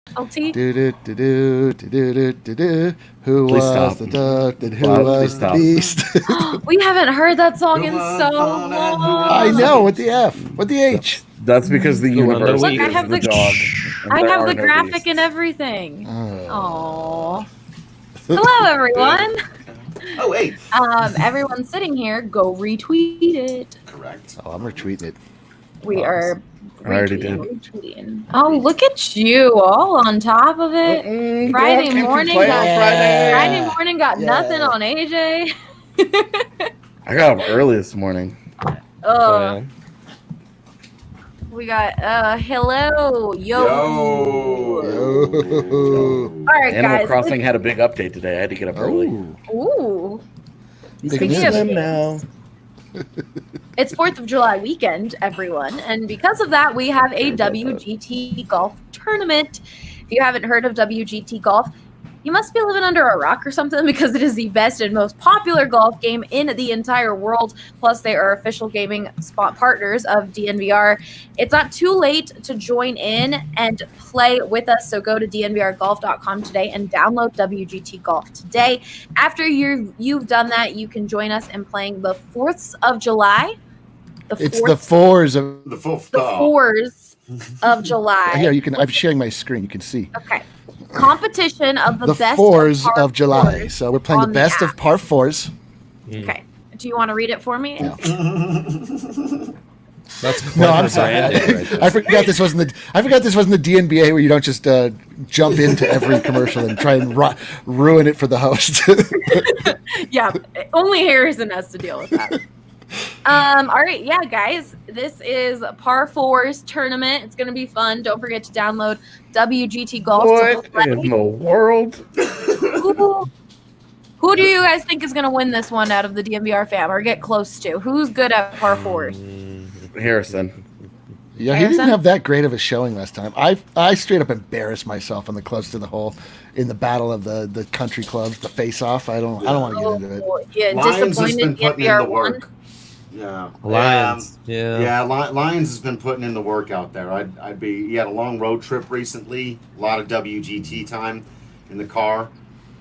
LT? Who Please was stop. the duck and who Bob, was please the stop. beast? We haven't heard that song in so long. I know. What the F? What the H? That's because the Who won the universe week? Look, I is have the the- dog. and I there have are the no graphic beasts. and everything. Oh. Aww. Hello, everyone. Oh, wait. Everyone sitting here, go retweet it. Correct. Oh, I'm retweeting it. We are I already retweeting. Oh, look at you, all on top of it. Friday Can't morning complain got on Friday. Friday morning got Yeah. nothing on AJ. I got up early this morning. We got hello, yo. All right, Animal guys. Crossing had a big update today. I had to get up early. Ooh. Big Speaking news. of Swim now. It's 4th of July weekend, everyone. And because of that, we have a WGT golf tournament. If you haven't heard of WGT golf, you must be living under a rock or something, because it is the best and most popular golf game in the entire world. Plus, they are official gaming spot partners of DNVR. It's not too late to join in and play with us. So go to dnvrgolf.com today and download WGT Golf today. After you've done that, you can join us in playing the 4th of July. It's the fours of The fourth. The 4th of July. here. You can. I'm sharing my screen. You can see Okay. Competition of the best fours par of July. fours So we're playing the on best app. of par fours. Okay. Do you want to read it for me? No. That's quite No, I'm the sorry. branding right there. I forgot this wasn't the DNBA where you don't just jump into every commercial and try and ruin it for the host. Yeah. Only Harrison has to deal with that. All right, yeah, guys, this is a par fours tournament. It's gonna be fun. Don't forget to download WGT Golf. What in the world? Who do you guys think is gonna win this one out of the DNVR fam, or get close to? Who's good at par fours? Harrison. Yeah, he didn't have that great of a showing last time. I straight up embarrassed myself on the close to the hole in the battle of the country clubs, the face off. I don't want to get into it. Yeah, Lions has disappointed been putting in DNVR the won. work. Yeah. Lions. Yeah. Lions has been putting in the work out there. He had a long road trip recently, a lot of WGT time in the car.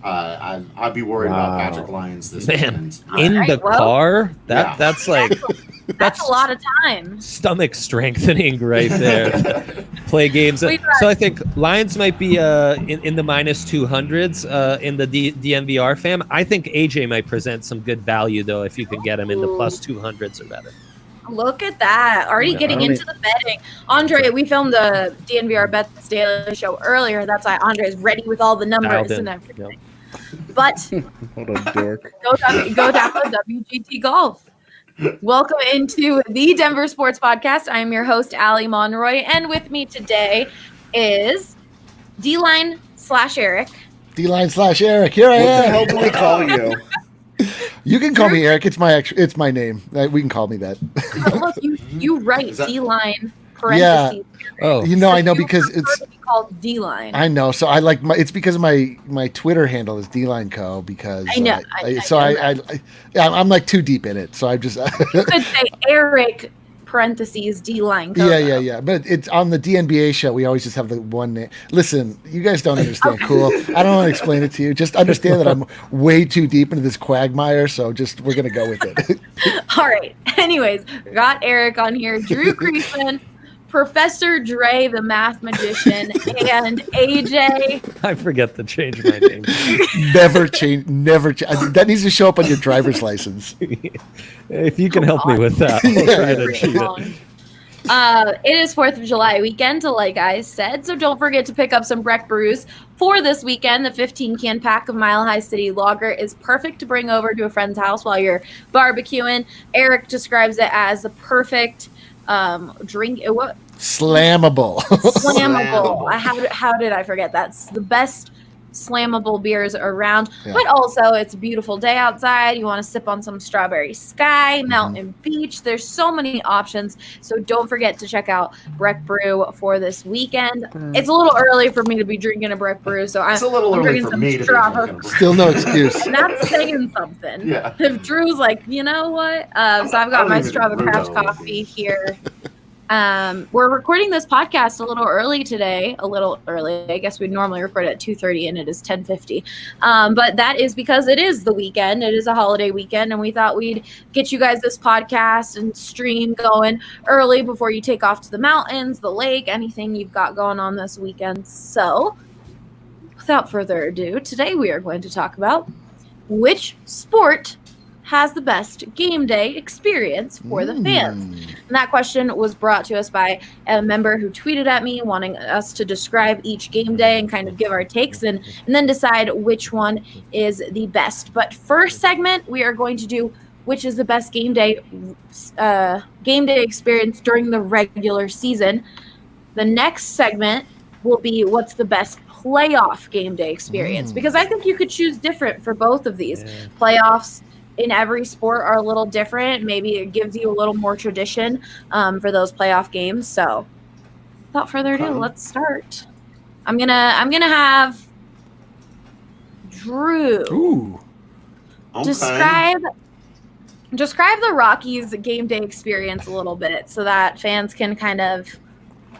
I'd be worried about Patrick Lyons this weekend. In All right, the well, car? yeah. That's like That's a lot of time. stomach strengthening right there. Play games. So I think Lions might be in the minus 200s in the DNVR fam. I think AJ might present some good value though if you can get him in the plus 200s or better. Look at that. Already getting into the betting. Andre, we filmed the DNVR Bets Daily show earlier. That's why Andre is ready with all the numbers Dialed in. and everything. But What a dork. go download WGT Golf. Welcome into the Denver Sports Podcast. I am your host, Allie Monroy, and with me today is Dline/Eric. Dline/Eric. Here I What the am. hell do we call you? You can call me Eric. It's my name. We can call me that. But look, you write D-line parentheses. Oh, You know, I know You because prefer it's. to be called D-line. I know. So I like it's because of my Twitter handle is Dline Co. Because I know. I'm like too deep in it. So I just. You could say Eric parentheses D-line. Yeah. But it's on the DNBA show. We always just have the one name. Listen, you guys don't understand. Cool. I don't want to explain it to you. Just understand that I'm way too deep into this quagmire. So we're gonna go with it. All right. Anyways, got Eric on here. Drew Creasman, Professor Dre, the math magician, and AJ. I forget to change my name. Never change. That needs to show up on your driver's license. If you can help me with that, I'll try to cheat it. It is 4th of July weekend, like I said, so don't forget to pick up some Breck brews for this weekend. The 15-can pack of Mile High City Lager is perfect to bring over to a friend's house while you're barbecuing. Eric describes it as the perfect drink. What? Slammable. Slammable. How did I forget? That's the best slammable beers around. Yeah. But also, it's a beautiful day outside. You want to sip on some Strawberry Sky, Mountain Beach. There's so many options. So don't forget to check out Breck Brew for this weekend. It's a little early for me to be drinking a Breck Brew, so It's a little I'm early drinking for some me to be Strawberry. drinking. Still no excuse. Not saying something. Yeah. If Drew's like, you know what? So I've got I don't my even Strawberry brew Craft those. coffee here. We're recording this podcast a little early today. A little early. I guess we'd normally record at 2:30, and it is 10:50. But that is because it is the weekend. It is a holiday weekend, and we thought we'd get you guys this podcast and stream going early before you take off to the mountains, the lake, anything you've got going on this weekend. So, without further ado, today we are going to talk about which sport has the best game day experience for the fans. And that question was brought to us by a member who tweeted at me wanting us to describe each game day and kind of give our takes and then decide which one is the best. But first segment, we are going to do which is the best game day experience during the regular season. The next segment will be what's the best playoff game day experience, because I think you could choose different for both of these. Playoffs in every sport are a little different. Maybe it gives you a little more tradition for those playoff games. So without further ado, let's start. I'm gonna have Drew describe the Rockies game day experience a little bit so that fans can kind of,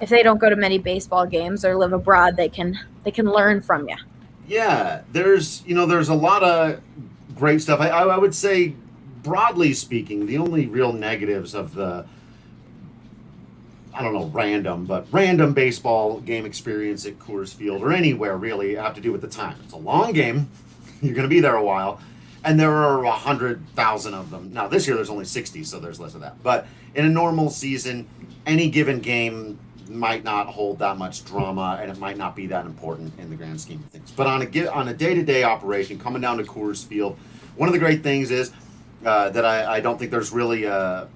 if they don't go to many baseball games or live abroad, they can learn from you. Yeah, there's a lot of great stuff. I would say, broadly speaking, the only real negatives of the, I don't know, random baseball game experience at Coors Field or anywhere really have to do with the time. It's a long game. You're going to be there a while. And there are 100,000 of them. Now, this year there's only 60, so there's less of that. But in a normal season, any given game might not hold that much drama, and it might not be that important in the grand scheme of things. But on a day-to-day operation, coming down to Coors Field, one of the great things is that I don't think there's really an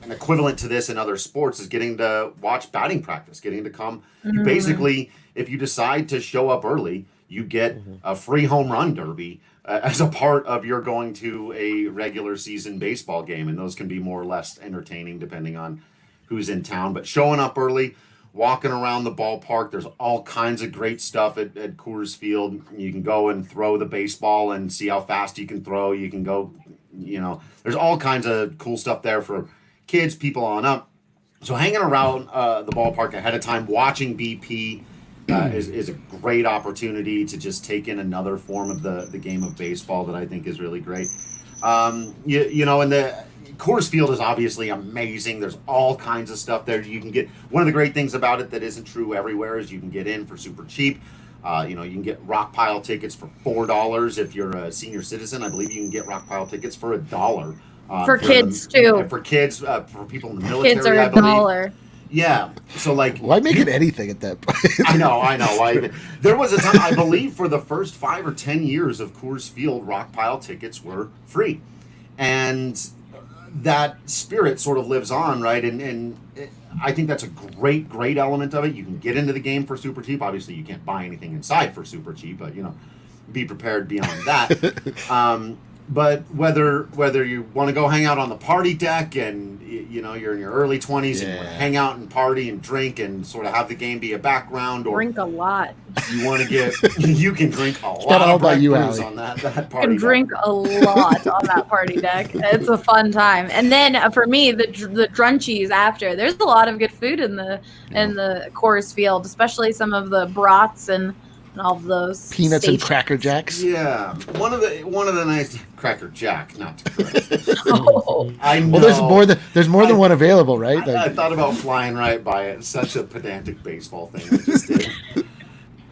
equivalent to this in other sports is getting to watch batting practice, getting to come. You basically, if you decide to show up early, you get a free home run derby as a part of your going to a regular season baseball game, and those can be more or less entertaining depending on who's in town. But showing up early, walking around the ballpark, there's all kinds of great stuff at Coors Field. You can go and throw the baseball and see how fast you can throw. You can go, there's all kinds of cool stuff there for kids, people on up. So hanging around the ballpark ahead of time, watching BP is a great opportunity to just take in another form of the game of baseball that I think is really great. And the Coors Field is obviously amazing. There's all kinds of stuff there. You can get, one of the great things about it that isn't true everywhere is you can get in for super cheap. You can get rock pile tickets for $4 if you're a senior citizen. I believe you can get rock pile tickets for $1. For kids too. For kids, for people in the military, kids are $1. Yeah. So why make it anything at that point? I know. There was a time, I believe, for the first 5 or 10 years of Coors Field, rock pile tickets were free, and that spirit sort of lives on, right? And I think that's a great element of it. You can get into the game for super cheap. Obviously, you can't buy anything inside for super cheap, but be prepared beyond that. But whether you want to go hang out on the party deck and you're in your early 20s and you want to hang out and party and drink and sort of have the game be a background, or drink a lot. You want to you can drink a lot all of about you, brews Allie. on that party You can deck. drink a lot on that party deck. It's a fun time. And then for me, the drunchies after. There's a lot of good food in the Coors Field, especially some of the brats and all of those peanuts and Cracker Jacks. Yeah, one of the nice Cracker Jack, not to correct. I know. Well, there's more than one available, right? I thought about flying right by it. Such a pedantic baseball thing I just did.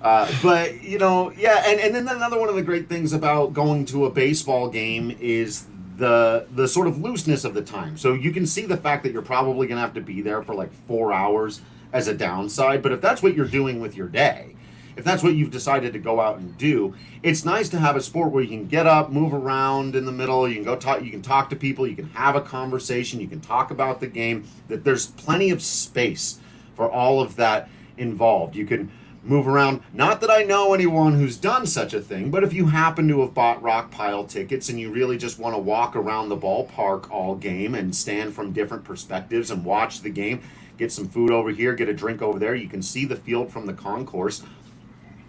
But and then another one of the great things about going to a baseball game is the sort of looseness of the time. So you can see the fact that you're probably going to have to be there for like 4 hours as a downside. But if that's what you're doing with your day, if that's what you've decided to go out and do, it's nice to have a sport where you can get up, move around in the middle, you can go talk, you can talk to people, you can have a conversation, you can talk about the game, that there's plenty of space for all of that involved. You can move around. Not that I know anyone who's done such a thing, but if you happen to have bought rock pile tickets and you really just want to walk around the ballpark all game and stand from different perspectives and watch the game, get some food over here, get a drink over there, you can see the field from the concourse.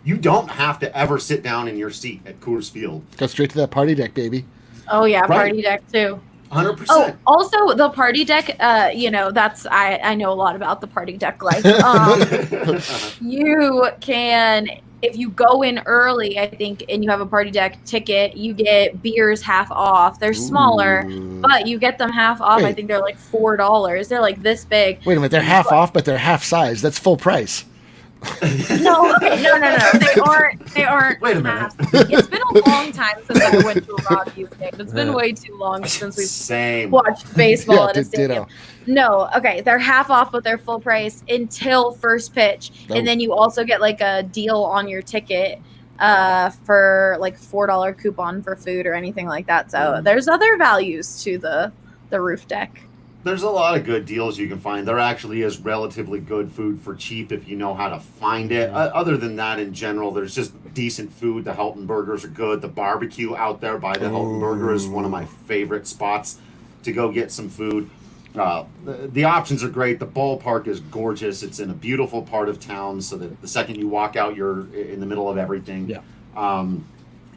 You don't have to ever sit down in your seat at Coors Field. Go straight to that party deck, baby. Oh yeah, Right. party deck too. 100%. Oh, also the party deck, that's I know a lot about the party deck life. You can, if you go in early, I think, and you have a party deck ticket, you get beers half off. They're smaller, but you get them half off. I Wait. think they're like $4. They're like this big. Wait a minute, they're half off, but they're half size. That's full price. No. They aren't. Wait a minute. half. It's been a long time since I went to a Rockies game. It's been way too long since we've Same. watched baseball Yeah, at a stadium. ditto. No, okay, they're half off, but they're full price until first pitch, Oh. and then you also get like a deal on your ticket for like $4 coupon for food or anything like that. So there's other values to the roof deck. There's a lot of good deals you can find. There actually is relatively good food for cheap if you know how to find it. Other than that, in general, there's just decent food. The Helton burgers are good. The barbecue out there by the Helton Burger is one of my favorite spots to go get some food. The options are great. The ballpark is gorgeous. It's in a beautiful part of town, so that the second you walk out, you're in the middle of everything. Yeah.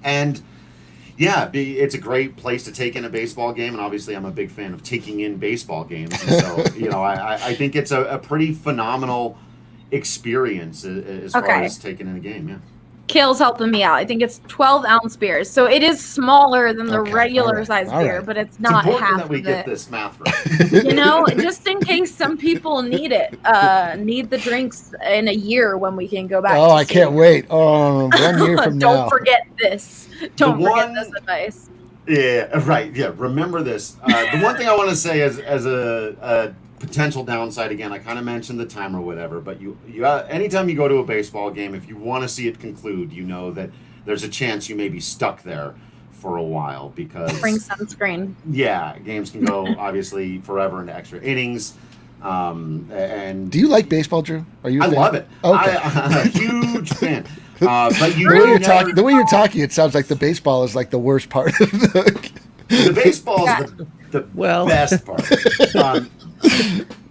And yeah, it's a great place to take in a baseball game, and obviously I'm a big fan of taking in baseball games. And so, I think it's a pretty phenomenal experience as far as taking in a game, yeah. Kale's helping me out. I think it's 12-ounce beers, so it is smaller than the regular size beer, but it's not important half that we of get it. this math right. Just in case some people need it, need the drinks in a year when we can go back. Oh, to I can't wait. 1 year from now. Don't forget this. Don't forget this advice. Yeah, right. Yeah, remember this. The one thing I want to say as a potential downside, again, I kind of mentioned the time or whatever, but you anytime you go to a baseball game, if you want to see it conclude, you know that there's a chance you may be stuck there for a while because bring sunscreen. Yeah, games can go obviously forever into extra innings. And do you like baseball, Drew? Are you? I love it. Okay. I'm a huge fan. But the way you're talking, it sounds like the baseball is like the worst part of the baseball is the best part.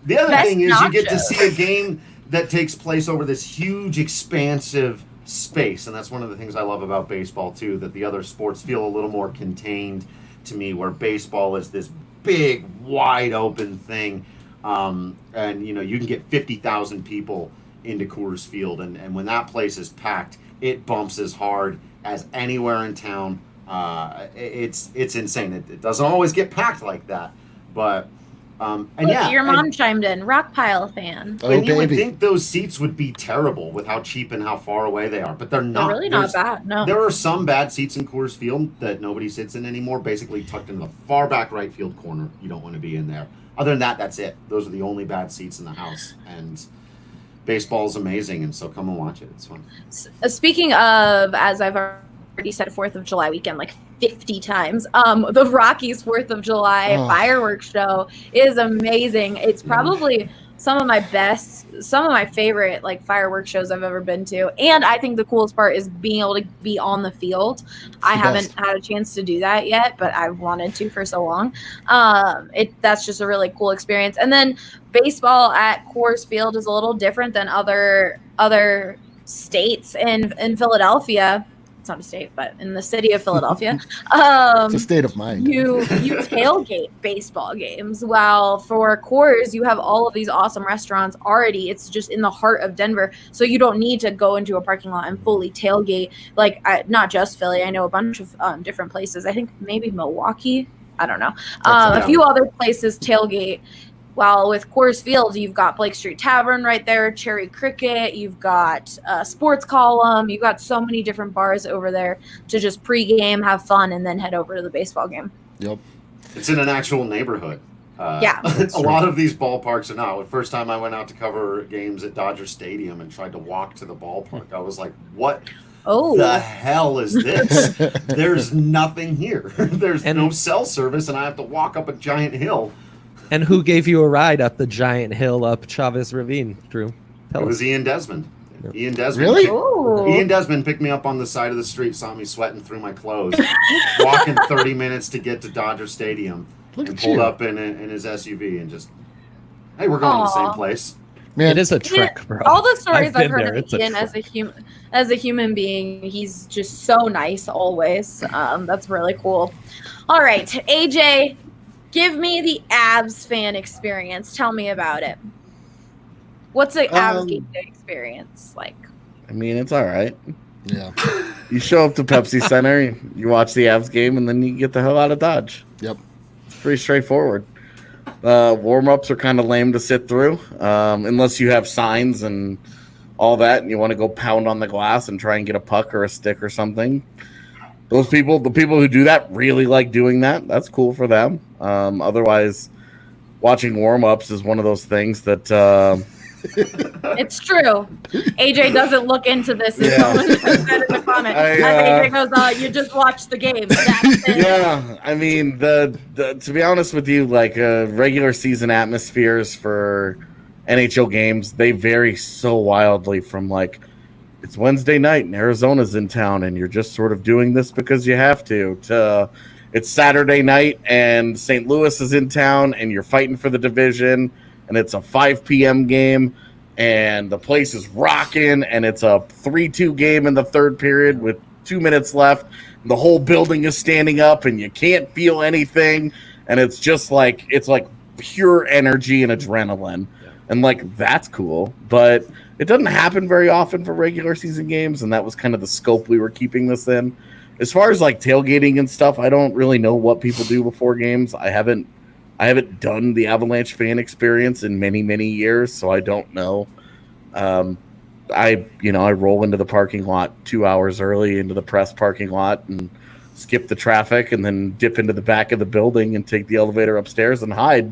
The other thing is you get to see a game that takes place over this huge, expansive space, and that's one of the things I love about baseball too. That the other sports feel a little more contained to me, where baseball is this big, wide open thing, and you can get 50,000 people into Coors Field, and when that place is packed, it bumps as hard as anywhere in town. It's insane. It doesn't always get packed like that, but your mom chimed in. Rock pile fan. Oh, and you would think those seats would be terrible with how cheap and how far away they are, but they're not. They're really not bad. No, there are some bad seats in Coors Field that nobody sits in anymore. Basically tucked in the far back right field corner. You don't want to be in there. Other than that, that's it. Those are the only bad seats in the house. And baseball is amazing, and so come and watch it. It's fun. Speaking of, as I've already said, 4th of July weekend, like 50 times. The Rockies 4th of July fireworks show is amazing. It's probably some of my favorite like fireworks shows I've ever been to. And I think the coolest part is being able to be on the field. I haven't had a chance to do that yet, but I've wanted to for so long. That's just a really cool experience. And then baseball at Coors Field is a little different than other states in Philadelphia. It's not a state, but in the city of Philadelphia, it's a state of mind. You tailgate baseball games. While for Coors, you have all of these awesome restaurants already. It's just in the heart of Denver, so you don't need to go into a parking lot and fully tailgate. Like not just Philly. I know a bunch of different places. I think maybe Milwaukee. I don't know. A few other places tailgate. While with Coors Field, you've got Blake Street Tavern right there, Cherry Cricket, you've got Sports Column, you've got so many different bars over there to just pregame, have fun, and then head over to the baseball game. Yep. It's in an actual neighborhood. Yeah. A lot of these ballparks are not. The first time I went out to cover games at Dodger Stadium and tried to walk to the ballpark, I was like, what the hell is this? There's nothing here. There's no cell service, and I have to walk up a giant hill. And who gave you a ride up the giant hill up Chavez Ravine, Drew? It was Ian Desmond. Ian Desmond. Really? Ian Desmond picked me up on the side of the street, saw me sweating through my clothes, walking 30 minutes to get to Dodger Stadium, and pulled up in his SUV and just, hey, we're going to the same place. Man, it is a trek, bro. All the stories I've heard of Ian as a human being, he's just so nice always. That's really cool. All right, AJ. Give me the Avs fan experience. Tell me about it. What's the Avs game day experience like? I mean, it's all right. Yeah. You show up to Pepsi Center, you watch the Avs game, and then you get the hell out of Dodge. Yep. It's pretty straightforward. Warm-ups are kind of lame to sit through, unless you have signs and all that, and you want to go pound on the glass and try and get a puck or a stick or something. The people who do that really like doing that. That's cool for them. Otherwise, watching warm-ups is one of those things that... It's true. AJ doesn't look into this. As someone said in the comment. As AJ goes, you just watch the game. That's it. Yeah, I mean, the to be honest with you, like regular season atmospheres for NHL games, they vary so wildly from like it's Wednesday night and Arizona's in town and you're just sort of doing this because you have to it's Saturday night and St. Louis is in town and you're fighting for the division. And it's a 5 p.m. game, and the place is rocking, and it's a 3-2 game in the third period with 2 minutes left. And the whole building is standing up, and you can't feel anything, and it's just like pure energy and adrenaline, and like that's cool. But it doesn't happen very often for regular season games, and that was kind of the scope we were keeping this in. As far as like tailgating and stuff, I don't really know what people do before games. I haven't done the Avalanche fan experience in many, many years, so I don't know. I roll into the parking lot 2 hours early into the press parking lot and skip the traffic and then dip into the back of the building and take the elevator upstairs and hide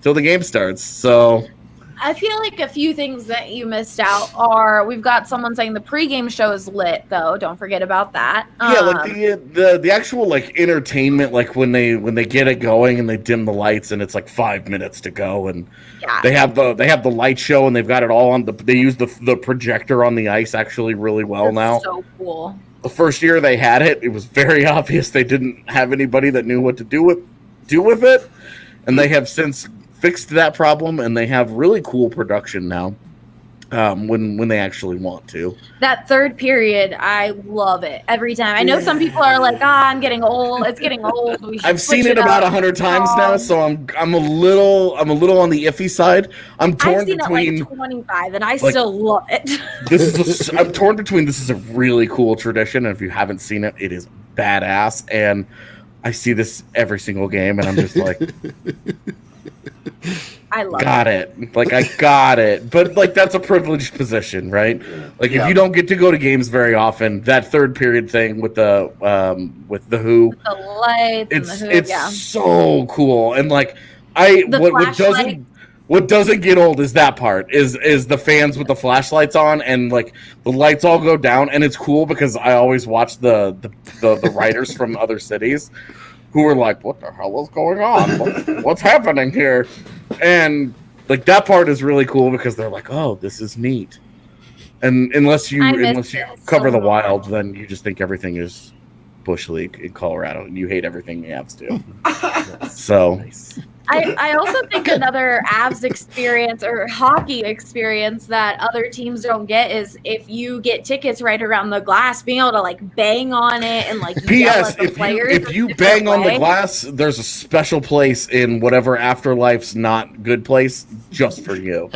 till the game starts. So I feel like a few things that you missed out are we've got someone saying the pregame show is lit, though. Don't forget about that. Yeah, like the actual like entertainment, like when they get it going and they dim the lights and it's like 5 minutes to go and they have the light show and they've got it all on they use the projector on the ice actually really well. That's now. So cool. The first year they had it, it was very obvious they didn't have anybody that knew what to do with it, and they have since fixed that problem, and they have really cool production now when they actually want to. That third period, I love it every time. I know some people are like, I'm getting old. It's getting old. I've seen it about 100 times now, so I'm a little on the iffy side. I'm torn between it like 25, and I still love it. I'm torn between this is a really cool tradition, and if you haven't seen it, it is badass, and I see this every single game, and I'm just like. I love it. Like I got it. But like that's a privileged position, right? Like if you don't get to go to games very often, that third period thing with the Who, with the lights, it's so cool. And like what doesn't get old is that part is the fans with the flashlights on and like the lights all go down, and it's cool because I always watch the writers from other cities who were like, what the hell is going on? What's happening here? And like that part is really cool because they're like, oh, this is neat. And unless you cover the wild, then you just think everything is Bush League in Colorado and you hate everything the Avs do. So nice. I also think another Avs experience or hockey experience that other teams don't get is if you get tickets right around the glass, being able to like bang on it and like yell at the players. If you bang on the glass, there's a special place in whatever Afterlife's not good place just for you.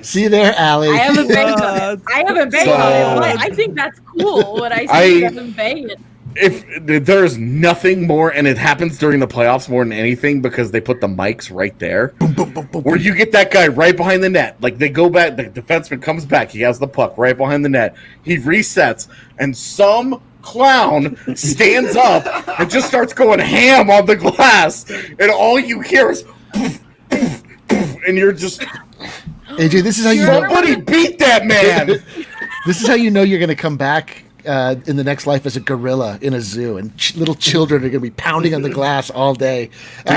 See there, Allie. I haven't banged on it. I but I think that's cool when I see them banging. If there's nothing more, and it happens during the playoffs more than anything because they put the mics right there, where you get that guy right behind the net. Like they go back, the defenseman comes back, he has the puck right behind the net, he resets, and some clown stands up and just starts going ham on the glass, and all you hear is poof, poof, poof, and you're just AJ, this is how you know somebody beat that man. This is how you know you're going to come back in the next life as a gorilla in a zoo, and little children are going to be pounding on the glass all day. Dude,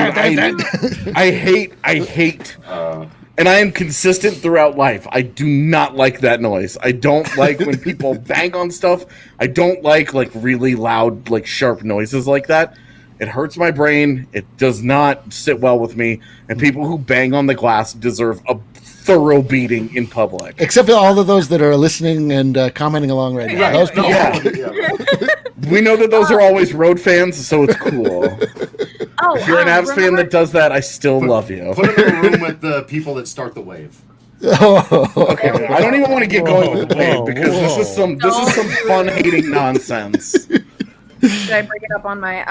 I hate, and I am consistent throughout life. I do not like that noise. I don't like when people bang on stuff. I don't like really loud, like sharp noises like that. It hurts my brain. It does not sit well with me. And people who bang on the glass deserve a thorough beating in public. Except for all of those that are listening and commenting along right now. Those people. We know that those are always road fans, so it's cool. Oh, If you're an Avs fan remember- that does that, I still love you. Put him in a room with the people that start the wave. Okay, I don't even want to get going with the wave Whoa, because this is some fun hating nonsense. Should I bring it up on my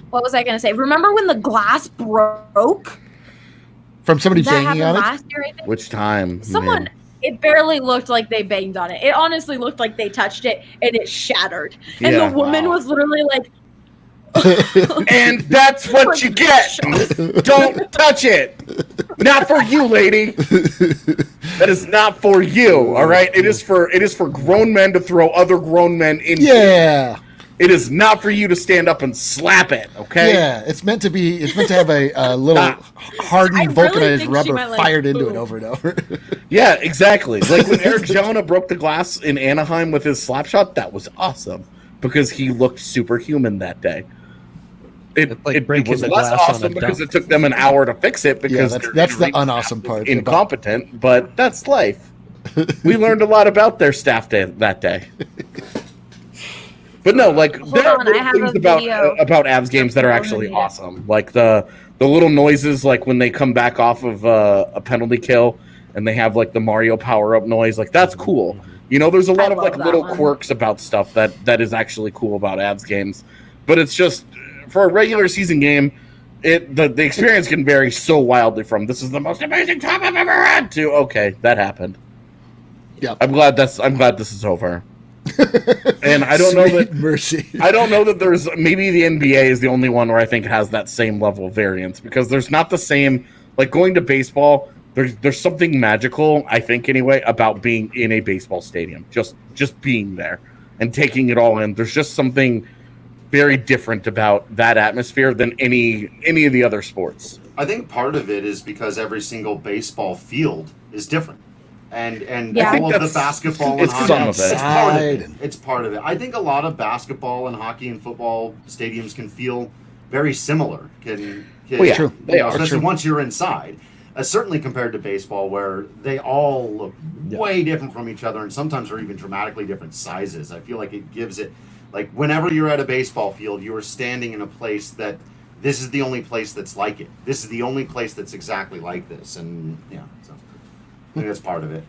what was I gonna say? Remember when the glass broke? From somebody That banging happened on it? last year, I think. Which time? Someone man? it barely looked like they banged on it. It honestly looked like they touched it and it shattered. And Yeah. the woman was literally like And that's what you get. Don't touch it. Not for you, lady. That is not for you. All right. It is for grown men to throw other grown men into. Yeah. It is not for you to stand up and slap it. Okay. Yeah, it's meant to have a little I hardened really vulcanized think she rubber might, like, fired into it boom. over and over. Yeah, exactly. Like when Eric Jonah broke the glass in Anaheim with his slap shot, that was awesome because he looked superhuman that day. It's like breaking was the less glass on awesome a because dunk. it took them an hour to fix it Yeah, because that's their the unawesome part. incompetent, but that's life. We learned a lot about their staff that day. But no, like there on, I are have things a video. about Avs games that are actually awesome. Like the little noises, like when they come back off of a penalty kill and they have like the Mario power up noise. Like that's cool. You know, there's a lot of love like that little one. quirks about stuff that is actually cool about Avs games. But it's just for a regular season game, the experience can vary so wildly from this is the most amazing time I've ever had to okay, that happened. Yeah. I'm glad this is over. And I don't know that mercy. I don't know that there's maybe the NBA is the only one where I think it has that same level of variance because there's not the same like going to baseball. There's something magical, I think anyway, about being in a baseball stadium. Just being there and taking it all in. There's just something very different about that atmosphere than any of the other sports. I think part of it is because every single baseball field is different. And Yeah. I think all of the that's- basketball and it's hockey, some of it. it's part of it. It's part of it. I think a lot of basketball and hockey and football stadiums can feel very similar. Well, yeah, True. they are especially true. once you're inside. Certainly compared to baseball, where they all look way different from each other, and sometimes are even dramatically different sizes. I feel like it gives it, like whenever you're at a baseball field, you are standing in a place that this is the only place that's like it. This is the only place that's exactly like this, and yeah, so I think that's part of it.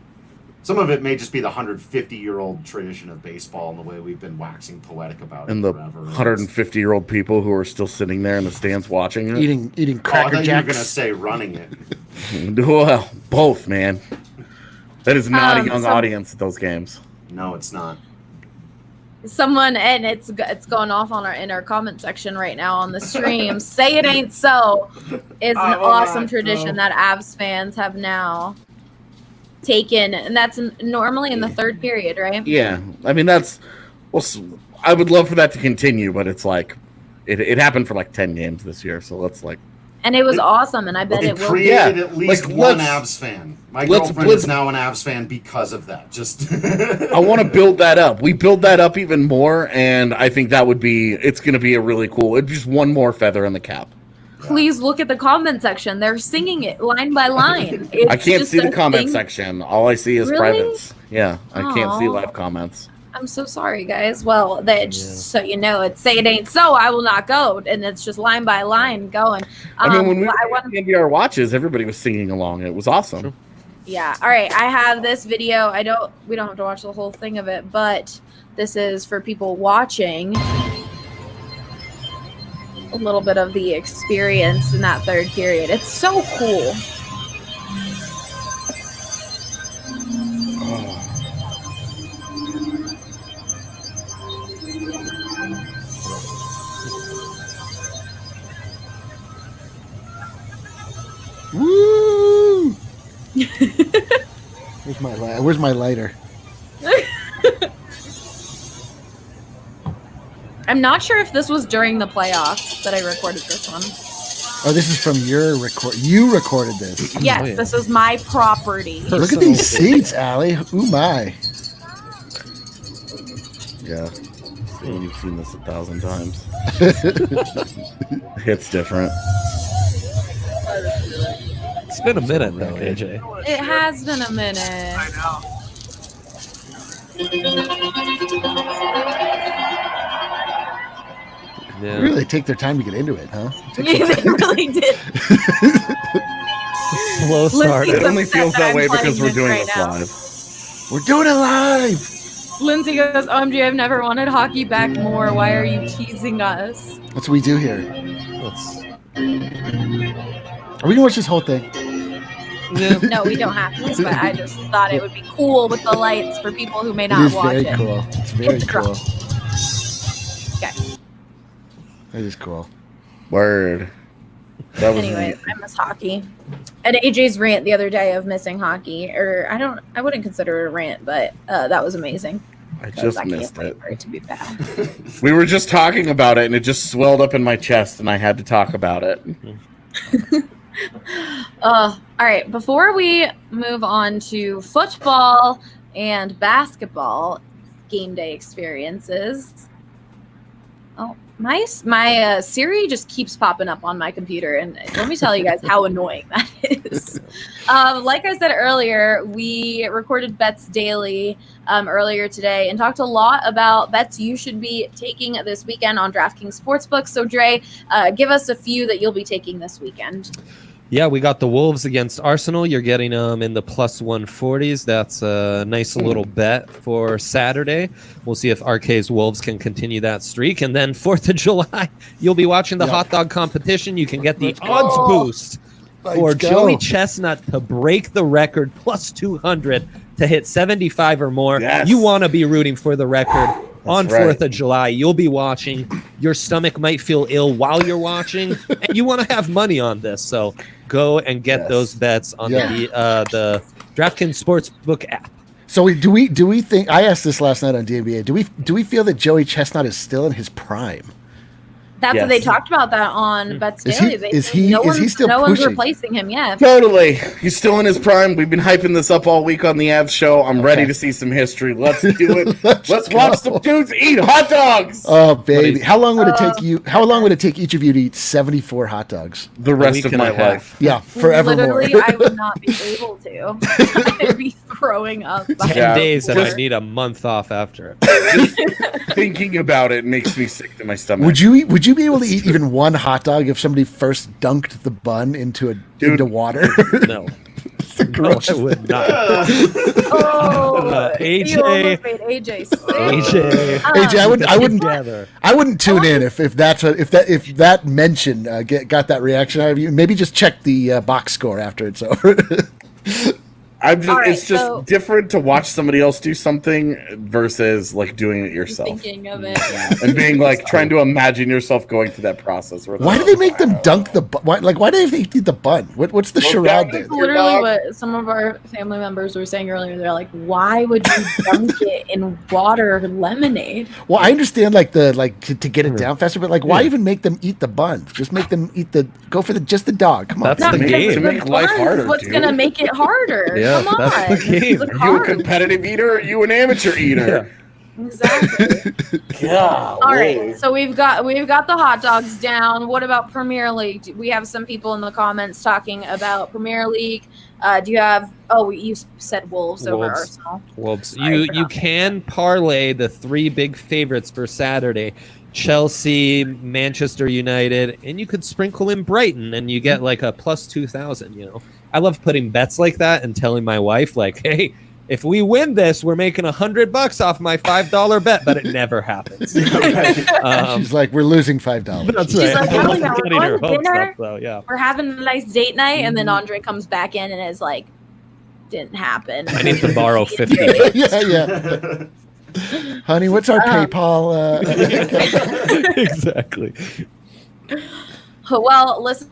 Some of it may just be the 150-year-old tradition of baseball and the way we've been waxing poetic about And it the forever. 150-year-old people who are still sitting there in the stands watching it. Eating Oh, I Cracker thought you were going to Jacks. say running it. Well, both, man. That is not a young some- audience at those games. No, it's not. someone, and it's going off on in our comment section right now on the stream. Say it ain't so is an awesome tradition that Avs fans have now taken, and that's normally in the third period, right? Yeah, I mean I would love for that to continue, but it's like it happened for like 10 games this year, so let's like And it was awesome, and I bet It it will. created Yeah, at least like, one let's- Avs fan. My let's- girlfriend let's- is now an Avs fan because of that. Just I want to build that up. We build that up even more, and I think it's going to be a really cool. It's just one more feather in the cap. Please look at the comment section. They're singing it line by line. It's I can't just see the a comment thing. section. All I see is Really? privates. Yeah, I can't see Aw. live comments. I'm so sorry, guys. Well, that just so you know, it's say it ain't so. I will not go, and it's just line by line going. I mean, when we I were want at DNVR watches, everybody was singing along. It was awesome. Yeah. All right. I have this video. We don't have to watch the whole thing of it, but this is for people watching a little bit of the experience in that third period. It's so cool. Woo! Where's my lighter? I'm not sure if this was during the playoffs that I recorded this one. Oh, this is from your record. You recorded this. Yes, Oh, yeah. this is my property. Look at these seats, Allie. Ooh my. Yeah. You've seen this 1,000 times. It's different. It's been a minute though, AJ. It has been a minute. Yeah. Really take their time to get into it, huh? They really did. Slow start. Lindsay's It only upset feels that I'm way playing because we're this doing right this now. live. We're doing it live. Lindsay goes, OMG, I've never wanted hockey back more. Why are you teasing us? That's what we do here. Let's- Are we gonna watch this whole thing? yeah. No, we don't have to, but I just thought it would be cool with the lights for people who may It not is watch very it. cool. It's very It's cool. drunk. Okay. It is cool. Word. That was Anyway, I miss hockey. And AJ's rant the other day of missing hockey, or I wouldn't consider it a rant, but that was amazing. I 'Cause just I can't missed wait it. for it to be back. We were just talking about it, and it just swelled up in my chest, and I had to talk about it. All right, before we move on to football and basketball game day experiences. Oh, my Siri just keeps popping up on my computer, and let me tell you guys how annoying that is. Like I said earlier, we recorded Bets Daily earlier today and talked a lot about bets you should be taking this weekend on DraftKings Sportsbook. So, Dre, give us a few that you'll be taking this weekend. Yeah, we got the Wolves against Arsenal. You're getting them in the plus 140s. That's a nice little bet for Saturday. We'll see if RK's Wolves can continue that streak. And then 4th of July, you'll be watching the hot dog competition. You can get the Let's odds go. boost for Let's go. Joey Chestnut to break the record, plus 200 to hit 75 or more. Yes. You want to be rooting for the record. On right. 4th of July, you'll be watching. Your stomach might feel ill while you're watching, and you want to have money on this. So go and get those bets on the DraftKings Sportsbook app. So do we think? I asked this last night on DNVR. Do we feel that Joey Chestnut is still in his prime? That's Yes. what they talked about that on Bets Is Daily. he- They is said he- no is he one's- still no one's pushing? replacing him yet. Totally. He's still in his prime. We've been hyping this up all week on the Avs show. I'm ready to see some history. Let's do it. Let's watch some dudes eat hot dogs. Oh baby, how long would it take you? How long would it take each of you to eat 74 hot dogs? The rest week of and my a half. life. Yeah, forevermore. Literally, I would not be able to. I'd be throwing up. 10 Yeah. days, and Just- I need a month off after it. Thinking about it makes me sick to my stomach. Would you be able to eat even one hot dog if somebody first dunked the bun into water? No. No, I would not. Oh, AJ. you almost made AJ sick. AJ. AJ, Together. I wouldn't tune in if that mention got that reaction out of you. Maybe just check the box score after it's over. I'm just, All right, it's just so- different to watch somebody else do something versus like doing it yourself Thinking of it. and being like trying to imagine yourself going through that process. Where Why do they make them dunk the bun? Why do they eat the bun? What's the Well, charade that there? is- Literally what some of our family members were saying earlier. They're like, why would you dunk it in water or lemonade? Well, I understand to get it down faster, but why even make them eat the bun? Just make them eat go for just the dog. Come on. That's the because game. To make life bun's harder, What's dude. gonna make it harder? Yeah, Come on. that's the game. It's Are you a hard. competitive eater? Or are you an amateur eater? Exactly. Yeah. All right, so we've got the hot dogs down. What about Premier League? We have some people in the comments talking about Premier League. Do you have? Oh, you said Wolves over Wolves. Arsenal. Wolves. Sorry, I You forgot. can parlay the 3 big favorites for Saturday. Chelsea, Manchester United, and you could sprinkle in Brighton and you get like a plus 2,000, I love putting bets like that and telling my wife like, hey, if we win this, we're making $100 off my $5 bet, but it never happens. She's like, we're losing $5. That's She's right. like, I oh, wasn't yeah, we're getting her going to hopes dinner? up, though. Yeah. We're having a nice date night, and Mm-hmm. then Andre comes back in and is like, didn't happen. I need to borrow 50. Yeah. Honey, what's our PayPal? Exactly. Well, listen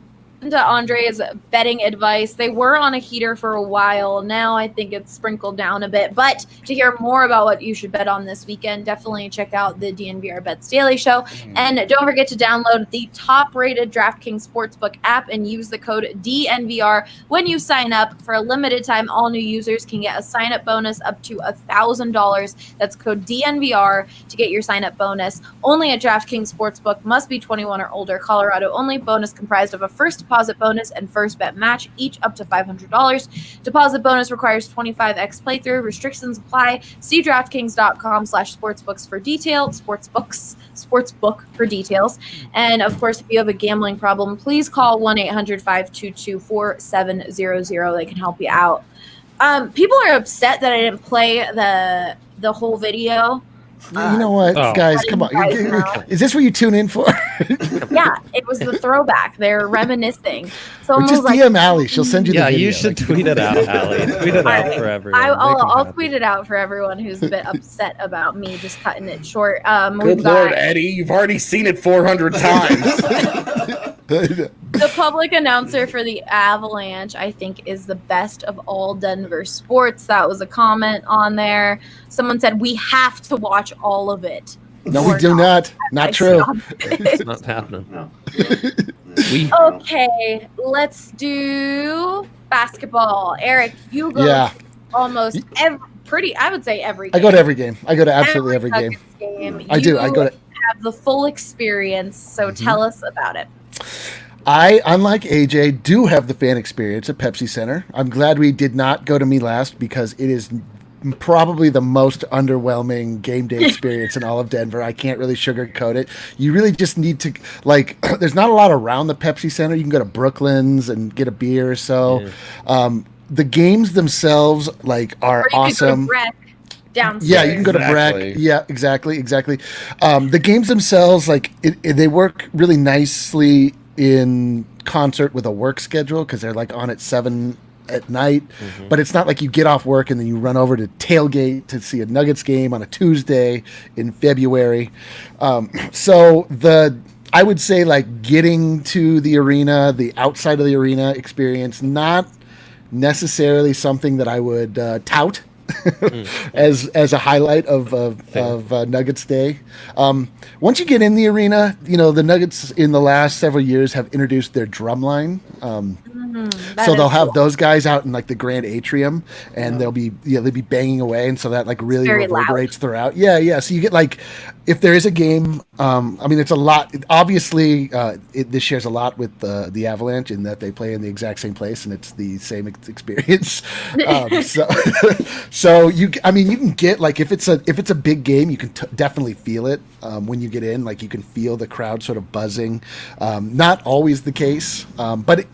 to Andre's betting advice. They were on a heater for a while. Now I think it's sprinkled down a bit. But to hear more about what you should bet on this weekend, definitely check out the DNVR Bets Daily Show. And don't forget to download the top-rated DraftKings Sportsbook app and use the code DNVR when you sign up. For a limited time, all new users can get a sign-up bonus up to $1,000. That's code DNVR to get your sign-up bonus. Only at DraftKings Sportsbook. Must be 21 or older. Colorado only. Bonus comprised of a first deposit deposit bonus and first bet match, each up to $500. Deposit bonus requires 25x playthrough. Restrictions apply. See DraftKings.com/sportsbooks for details. Sportsbook for details. And of course, if you have a gambling problem, please call 1-800-522-4700. They can help you out. People are upset that I didn't play the whole video. You know what, guys? Come on. Is this what you tune in for? Yeah, it was the throwback. They're reminiscing. So Or just DM Allie. She'll send you the video. You should tweet it out, Allie. Tweet it out for everyone. I'll tweet it out for everyone who's a bit upset about me just cutting it short. Good Lord, Eddie, you've already seen it 400 times. The public announcer for the Avalanche, I think, is the best of all Denver sports. That was a comment on there. Someone said, we have to watch all of it. No, we do not. Not true. It's not happening. No. Okay, let's do basketball. Eric, you go almost I would say every game. I go to every game. I go to absolutely every game. I do. I go to have the full experience, so tell us about it. I, unlike AJ, do have the fan experience at Pepsi Center. I'm glad we did not go to Me Last because it is probably the most underwhelming game day experience in all of Denver. I can't really sugarcoat it. You really just need to, there's not a lot around the Pepsi Center. You can go to Brooklyn's and get a beer or so. Yeah. The games themselves, are awesome. Downstairs. Yeah, you can go to Breck. Yeah, exactly. The games themselves, they work really nicely in concert with a work schedule because they're on at 7 at night. Mm-hmm. But it's not like you get off work and then you run over to tailgate to see a Nuggets game on a Tuesday in February. I would say getting to the arena, the outside of the arena experience, not necessarily something that I would tout. as a highlight of Nuggets Day. Once you get in the arena, the Nuggets in the last several years have introduced their drum line. So they'll have those guys out in the grand atrium, and they'll be banging away, and so that really reverberates throughout. Yeah. So you get if there is a game, it's a lot. Obviously, this shares a lot with the Avalanche in that they play in the exact same place, and it's the same experience. So you can get if it's a big game, you can definitely feel it when you get in. You can feel the crowd sort of buzzing. Not always the case, but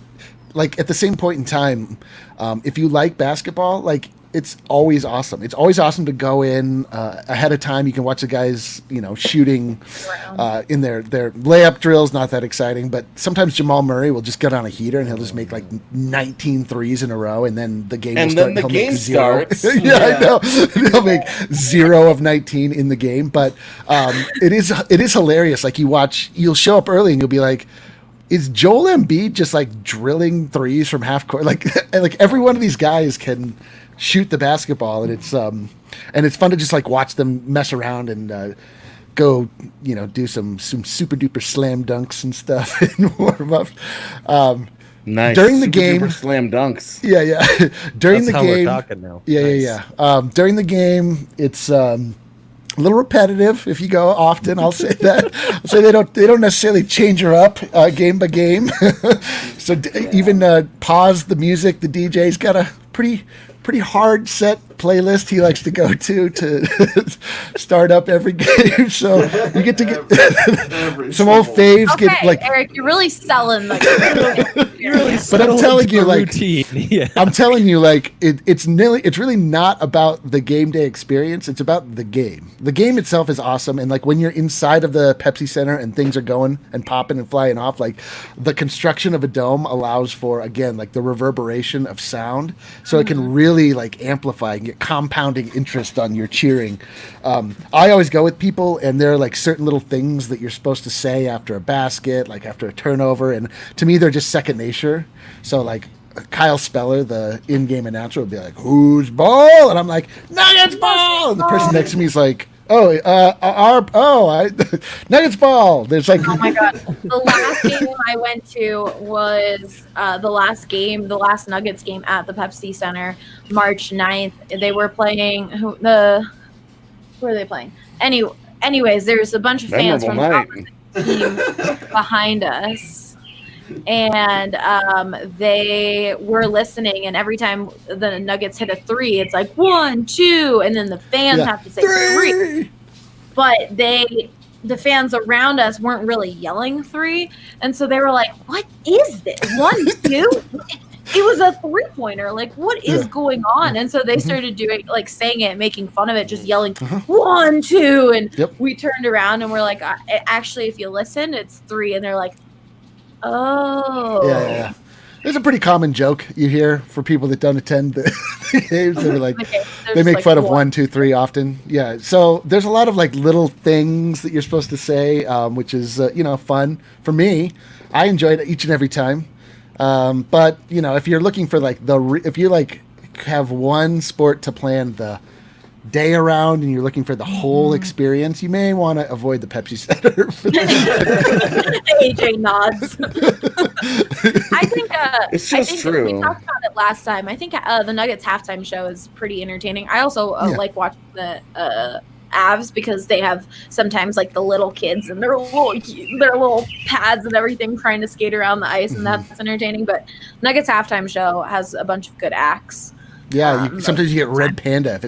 at the same point in time, if you like basketball, it's always awesome. It's always awesome to go in ahead of time. You can watch the guys, shooting in their layup drills. Not that exciting, but sometimes Jamal Murray will just get on a heater and he'll just make 19 threes in a row, and then the game will start. And then the game starts. I know. He'll make 0 of 19 in the game, but it is hilarious. You'll show up early and you'll be like, is Joel Embiid just drilling threes from half court? Every one of these guys can shoot the basketball, and it's fun to just watch them mess around and go do some super duper slam dunks and stuff and warm up. Nice. During the super game, duper slam dunks. Yeah. During That's the how game, we're talking now. Yeah. During the game, it's a little repetitive. If you go often, I'll say that. I'll say they don't necessarily change her up game by game. So even pause the music. The DJ's got a pretty hard set playlist he likes to go to start up every game. So you get to get some old faves. Okay, Eric, you're really selling. But I'm telling you, routine. Yeah. I'm telling you, it's really not about the game day experience. It's about the game. The game itself is awesome, and when you're inside of the Pepsi Center and things are going and popping and flying off, the construction of a dome allows for the reverberation of sound, so it can really amplify and get compounding interest on your cheering. I always go with people, and there are certain little things that you're supposed to say after a basket, after a turnover, and to me they're just second nature. So Kyle Speller, the in-game announcer, will be like, "Whose ball?" And I'm like, "Nuggets ball!" And the person next to me is like, Nuggets ball. There's oh my god! The last game I went to was the last Nuggets game at the Pepsi Center, March 9th. They were playing who are they playing? Anyways, there's a bunch of fans from the opposite team behind us. and they were listening. And every time the Nuggets hit a 3, it's like 1, 2, and then the fans have to say 3. But the fans around us weren't really yelling 3, and so they were like, "What is this? 1, 2?" It was a 3-pointer. Like, what is going on? And so they started doing, like, saying it, making fun of it, just yelling 1, 2, and we turned around and we're like, actually, if you listen, it's 3, and they're like, oh, yeah. There's a pretty common joke you hear for people that don't attend the games. They're like, they make fun of 1, 2, 3 often. Yeah. So there's a lot of like little things that you're supposed to say, which is fun for me. I enjoy it each and every time. But if you're looking for like if you like have one sport to plan the day around and you're looking for the whole experience, you may want to avoid the Pepsi Center. AJ nods. I think it's just true. We talked about it last time. I think the Nuggets halftime show is pretty entertaining. I also like watching the Avs because they have sometimes like the little kids and their little pads and everything trying to skate around the ice, and that's entertaining. But Nuggets halftime show has a bunch of good acts. Yeah, sometimes you get Red Panda.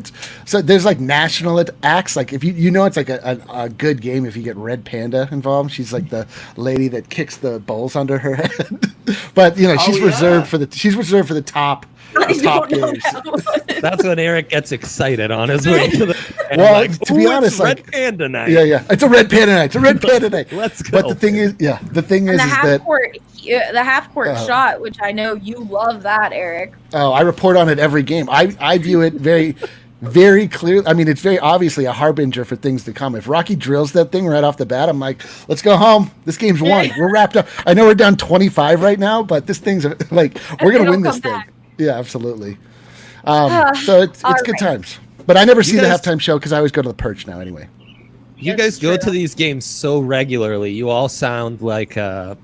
So there's like national acts. Like if it's like a good game if you get Red Panda involved. She's like the lady that kicks the bowls under her head. But she's reserved for the top. Top games. That's when Eric gets excited on his way to the. Well, to be honest, Red Panda night. Yeah, it's a Red Panda night. It's a Red Panda night. Let's go. But the thing is the half court shot, which I know you love that, Eric. Oh, I report on it every game. I view it very, very clear. I mean, it's very obviously a harbinger for things to come. If Rocky drills that thing right off the bat, I'm like, let's go home. This game's won. We're wrapped up. I know we're down 25 right now, but this thing's like, we're going to win this thing. Yeah, absolutely. So it's good times. But I never see the halftime show because I always go to the Perch now anyway. You guys go to these games so regularly. You all sound like the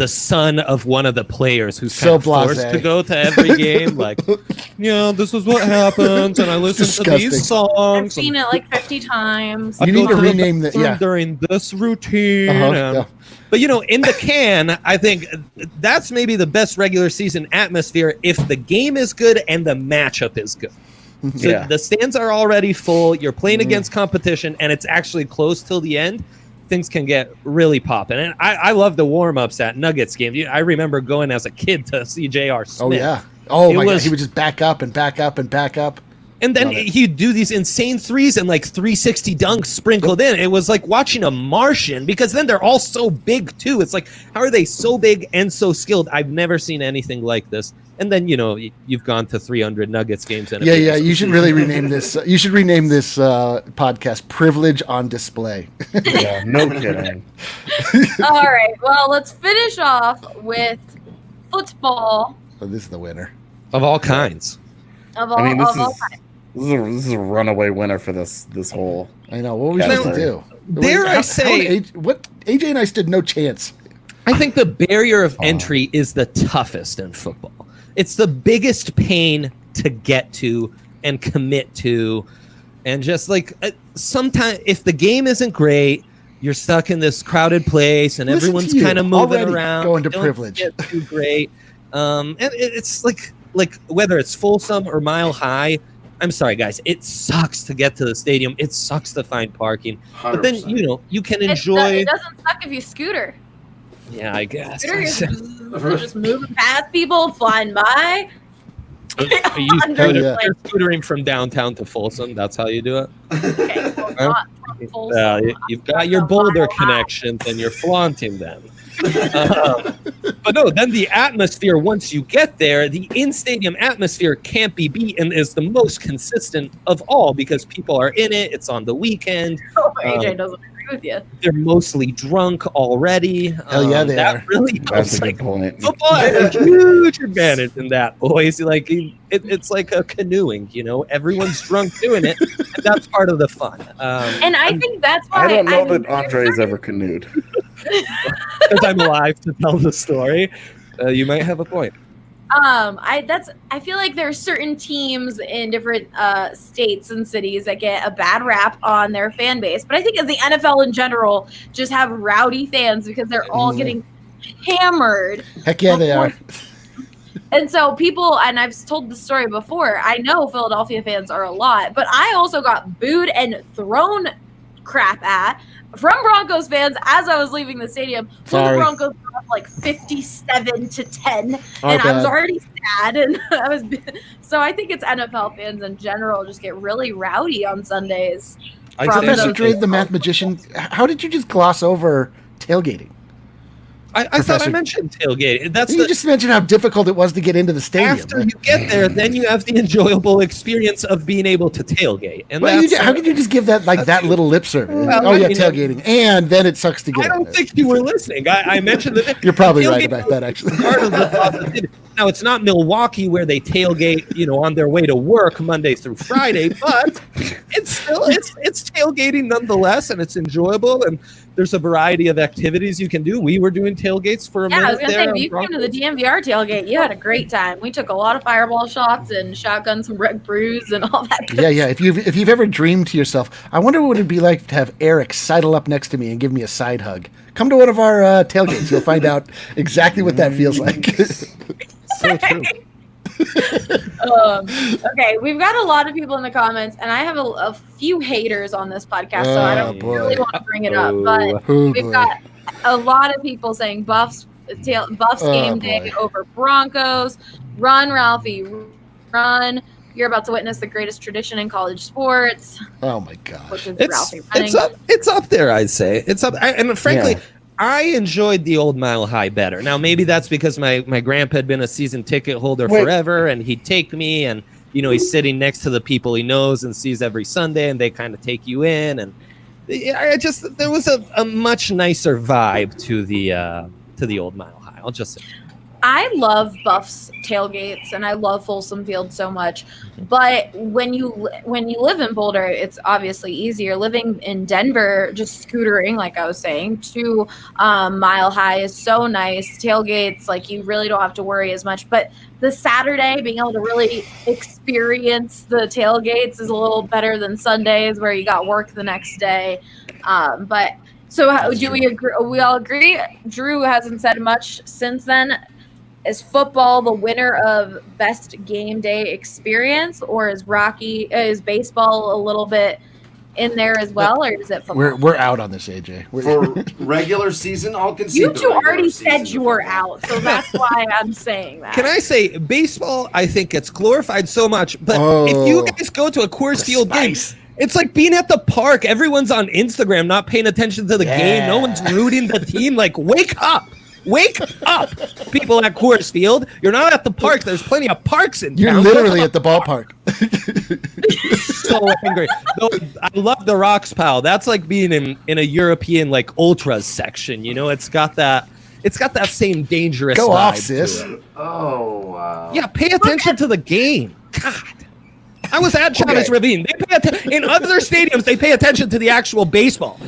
son of one of the players who's so forced to go to every game. Like, this is what happens, and I listen to these songs. I've seen it like 50 times. You need to rename that during this routine. But in the can, I think that's maybe the best regular season atmosphere if the game is good and the matchup is good. So the stands are already full. You're playing against competition, and it's actually close till the end. Things can get really popping. And I love the warm-ups at Nuggets games. I remember going as a kid to see J.R. Smith. Oh, yeah. Oh, my God. He would just back up and back up and back up. And then he'd do these insane threes and like 360 dunks sprinkled in. It was like watching a Martian because then they're all so big, too. It's like, how are they so big and so skilled? I've never seen anything like this. And then, you've gone to 300 Nuggets games. And you should really rename this. You should rename this podcast Privilege on Display. Yeah, no kidding. All right. Well, let's finish off with football. Oh, this is the winner. Of all kinds. This is a runaway winner for this whole. I know. What were we supposed to do? What AJ and I stood no chance. I think the barrier of entry is the toughest in football. It's the biggest pain to get to and commit to. And just like sometimes if the game isn't great, you're stuck in this crowded place and everyone's kind of moving around. Going to privilege. Get too great. And it's like whether it's Folsom or Mile High, I'm sorry, guys. It sucks to get to the stadium. It sucks to find parking. 100%. But then, you can enjoy. It doesn't suck if you scooter. Yeah, I guess. You're just moving past people, flying by. You're scootering from downtown to Folsom. That's how you do it. Okay, well, not from Folsom. You've got your Boulder connections, and you're flaunting them. But no, then the atmosphere, once you get there, the in-stadium atmosphere can't be beat and is the most consistent of all because people are in it. It's on the weekend. Oh, AJ doesn't agree with you. They're mostly drunk already. Hell yeah, they are. Really That's a good point. Football has a huge advantage in that, boys. Like it's like a canoeing, everyone's drunk doing it, and that's part of the fun. And I think that's why I don't know that Andre's ever canoed. Because I'm alive to tell the story. You might have a point. I feel like there are certain teams in different states and cities that get a bad rap on their fan base, but I think as the NFL in general just have rowdy fans because they're all getting hammered. Heck yeah, they are. And so people, and I've told the story before, I know Philadelphia fans are a lot, but I also got booed and thrown crap at from Broncos fans as I was leaving the stadium. So the Broncos were up like 57-10, and I was already sad. And so I think it's NFL fans in general just get really rowdy on Sundays. Professor Dre, the math magician, how did you just gloss over tailgating? I thought I mentioned tailgate. You just mentioned how difficult it was to get into the stadium. After you get there, then you have the enjoyable experience of being able to tailgate. And how could you just give that that little lip service? Tailgating, and then it sucks to get. I don't think you were listening. I mentioned that. You're probably right about that, actually. Part of the now, it's not Milwaukee where they tailgate, on their way to work Monday through Friday, but it's still it's tailgating nonetheless, and it's enjoyable. And there's a variety of activities you can do. We were doing tailgates for a minute. I was going to say, if you came to the DNVR tailgate, you had a great time. We took a lot of fireball shots and shotgunned some Red Brews and all that. Yeah. If you've ever dreamed to yourself, I wonder what it'd be like to have Eric sidle up next to me and give me a side hug. Come to one of our tailgates. You'll find out exactly what that feels like. So true. Okay, we've got a lot of people in the comments, and I have a few haters on this podcast, so I don't really want to bring it up. But we've got a lot of people saying Buffs game day over Broncos. Run, Ralphie, run. You're about to witness the greatest tradition in college sports. Oh my gosh. It's up there, I'd say. It's up. And frankly, I enjoyed the old Mile High better. Now, maybe that's because my grandpa had been a season ticket holder forever, and he'd take me, and he's sitting next to the people he knows and sees every Sunday, and they kind of take you in, and there was a much nicer vibe to the old Mile High. I'll just say. I love Buffs tailgates, and I love Folsom Field so much. But when you live in Boulder, it's obviously easier. Living in Denver, just scootering, like I was saying, to Mile High is so nice. Tailgates, like you really don't have to worry as much. But the Saturday, being able to really experience the tailgates is a little better than Sundays, where you got work the next day. Do we agree? We all agree. Drew hasn't said much since then. Is football the winner of best game day experience, or is baseball a little bit in there as well, or is it football? We're out on this, AJ. For regular season, I'll concede. You two already said you were out, so that's why I'm saying that. Can I say baseball? I think it's glorified so much, but if you guys go to a Coors Field game, it's like being at the park. Everyone's on Instagram, not paying attention to the game. No one's rooting the team. Like, wake up. Wake up, people at Coors Field. You're not at the park. There's plenty of parks in town. You're literally at the ballpark. So angry. I love the Rocks, pal. That's like being in a European like ultras section. It's got that same dangerous Go vibe off, sis. Oh, wow. Yeah, pay attention to the game. God. I was at Chavez Ravine. They pay in other stadiums. They pay attention to the actual baseball.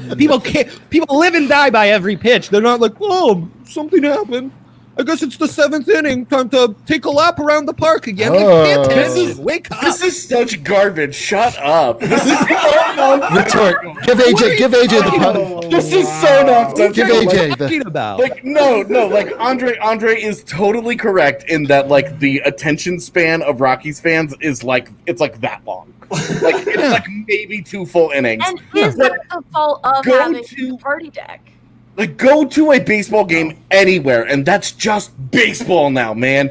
People live and die by every pitch. They're not like, oh, something happened. I guess it's the 7th inning. Time to take a lap around the park again. Like, pay attention. Wake up. This is such garbage. Shut up. This is retort. Give AJ the pun. This is so nonsense. Give AJ the. About. Like no. Like Andre is totally correct in that like the attention span of Rockies fans is like it's like that long. Like it's like maybe 2 full innings. And is that the fault of having a party deck? Like, go to a baseball game anywhere, and that's just baseball now, man.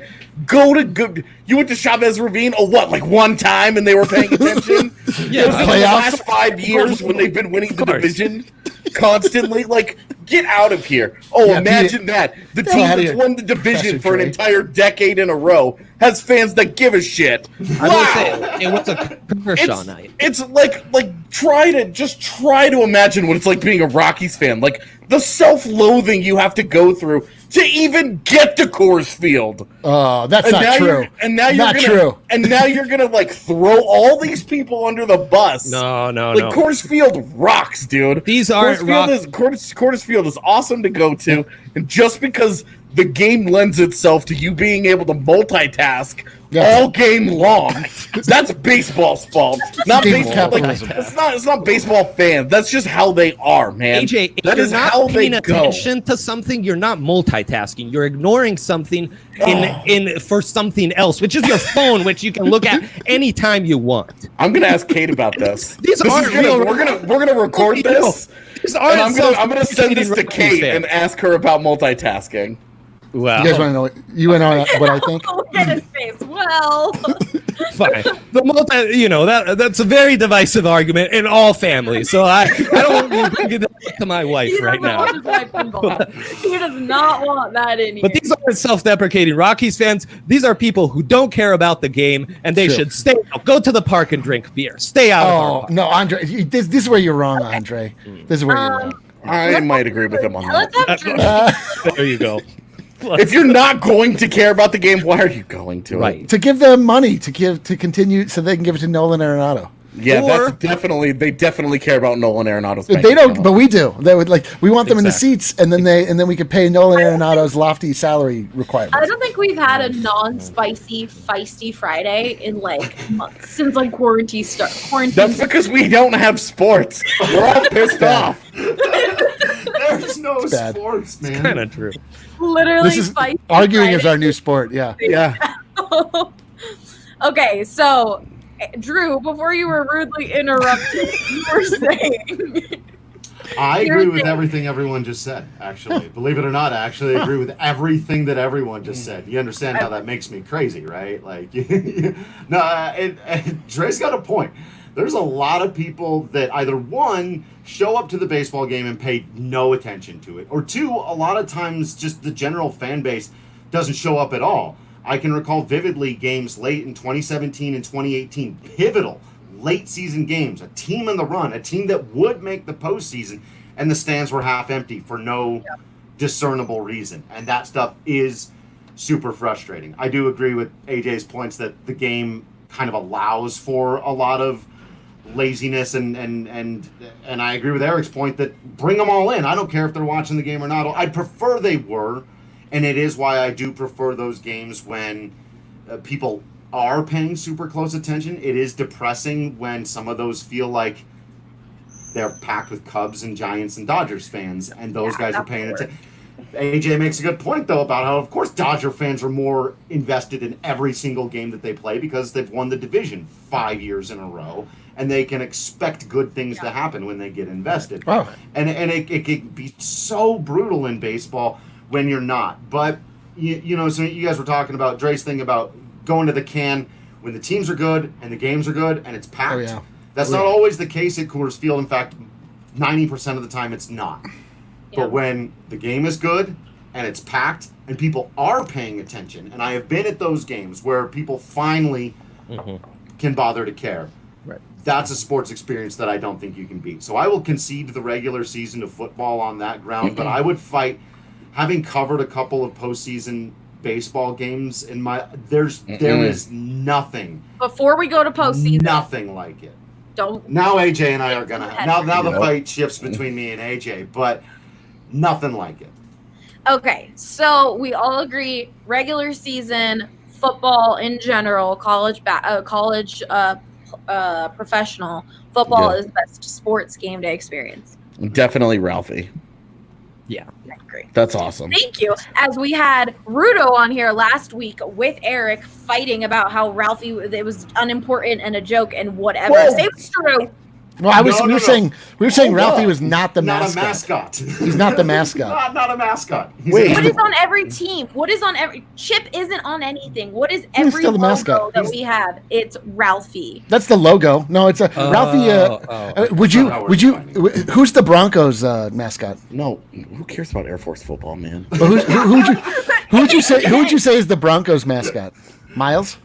You went to Chavez Ravine, like one time, and they were paying attention? Yeah, in the last 5 years when they've been winning the division constantly? Like, get out of here. Imagine that. The team that's won the division for an entire decade in a row has fans that give a shit. I will say, it was a Kershaw night. It's like try to imagine what it's like being a Rockies fan. Like, the self-loathing you have to go through to even get to Coors Field. Oh, that's not true. And now you're gonna like throw all these people under the bus. No. Coors Field rocks, dude. These aren't Coors Field is awesome to go to, and just because the game lends itself to you being able to multitask Yeah. all game long. That's baseball's fault, not Game baseball. Like, capitalism. it's not baseball fans. That's just how they are, man. AJ, if that you're is not how they paying go. attention to something, you're not multitasking. You're ignoring something in for something else, which is your phone, which you can look at anytime you want. I'm gonna ask Kate about this. These This aren't is gonna- real- We're gonna record this, These and aren't I'm gonna send this to self-deprecating Kate fans. and ask her about multitasking. Wow. You guys want to know what you want to know what I think? Look at his face. Well, Fine. That's a very divisive argument in all families. So I don't want to bring it up to my wife he right doesn't now. want his wife involved. He does not want that in here. But these aren't self-deprecating Rockies fans. These are people who don't care about the game, and they True. should stay out. Go to the park and drink beer. Stay out of our Oh park. no, Andre, this is where you're wrong, Andre. This is where you're wrong. I might agree with him on Let's that. have Drew. There you go. If you're not going to care about the game, why are you going to? Right. To give them money to continue so they can give it to Nolan Arenado. Yeah, Or- they definitely care about Nolan Arenado's. bank They don't, account. but we do. They would we want them in the Exactly. seats, and then we could pay Nolan Arenado's lofty salary I requirements. don't think we've had a non-spicy, feisty Friday in like months since like quarantine started. That's because we don't have sports. We're all pissed off. There's no bad. sports, man. Kind of true. Literally This is feisty. arguing is Friday. our new sport. Yeah. Yeah. Okay, so Drew, before you were rudely interrupted, you were saying I You're agree with saying- everything everyone just said, actually. Believe it or not, I actually agree with everything that everyone just said. You understand how that makes me crazy, right? Like, no, Dre's got a point. There's a lot of people that either one, show up to the baseball game and pay no attention to it, or two, a lot of times just the general fan base doesn't show up at all. I can recall vividly games late in 2017 and 2018, pivotal late season games, a team in the run, a team that would make the postseason, and the stands were half empty for no discernible reason. And that stuff is super frustrating. I do agree with AJ's points that the game kind of allows for a lot of laziness, and I agree with Eric's point that bring them all in. I don't care if they're watching the game or not. I'd prefer they were, and it is why I do prefer those games when people are paying super close attention. It is depressing when some of those feel like they're packed with Cubs and Giants and Dodgers fans, and those guys are paying attention. AJ makes a good point, though, about how, of course, Dodger fans are more invested in every single game that they play because they've won the division 5 years in a row, and they can expect good things to happen when they get invested. Wow. And it can be so brutal in baseball when you're not. But, you know, so you guys were talking about Dre's thing about going to the can when the teams are good and the games are good and it's packed. Oh, yeah. That's not always the case at Coors Field. In fact, 90% of the time it's not. Yeah. But when the game is good and it's packed and people are paying attention, and I have been at those games where people finally can bother to care. Right. That's a sports experience that I don't think you can beat. So I will concede the regular season of football on that ground, but I would fight, having covered a couple of postseason baseball games in my there is nothing before we go to postseason, nothing like it. don't Now AJ and I are gonna now the Yep. fight shifts between me and AJ, but nothing like it. Okay, so we all agree regular season football in general, college professional football Yeah. is the best sports game day experience. Definitely Ralphie. Yeah. I agree. That's awesome. Thank you. As we had Rudo on here last week with Eric fighting about how Ralphie it was unimportant and a joke and whatever. Whoa. Say it's true. No, we were saying Ralphie was not the Not mascot. a mascot. He's not the mascot. not a mascot. He's Wait. What is on every team? What is on every Chip isn't on anything. What is He's every still the logo mascot. that we have? It's Ralphie. That's the logo. No, it's a Ralphie. Would you? not how Would we're you? defining Who's the Broncos mascot? No, who cares about Air Force football, man? Well, who would you say? Who would you say is the Broncos mascot? Miles.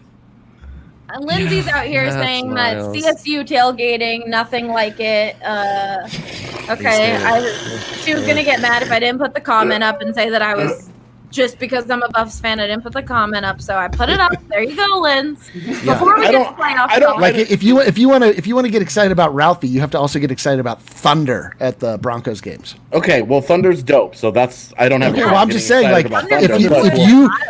Lindsay's out here That's saying Miles. that CSU tailgating, nothing like it. Okay, she was gonna get mad if I didn't put the comment up and say that I was Just because I'm a Buffs fan, I didn't put the comment up, so I put it up. There you go, Linz. Yeah. Before we get to playoffs, I don't Like if you want to get excited about Ralphie, you have to also get excited about Thunder at the Broncos games. Okay, well, Thunder's dope, so that's I don't have. Okay, a well, I'm getting just saying, excited like about Thunder,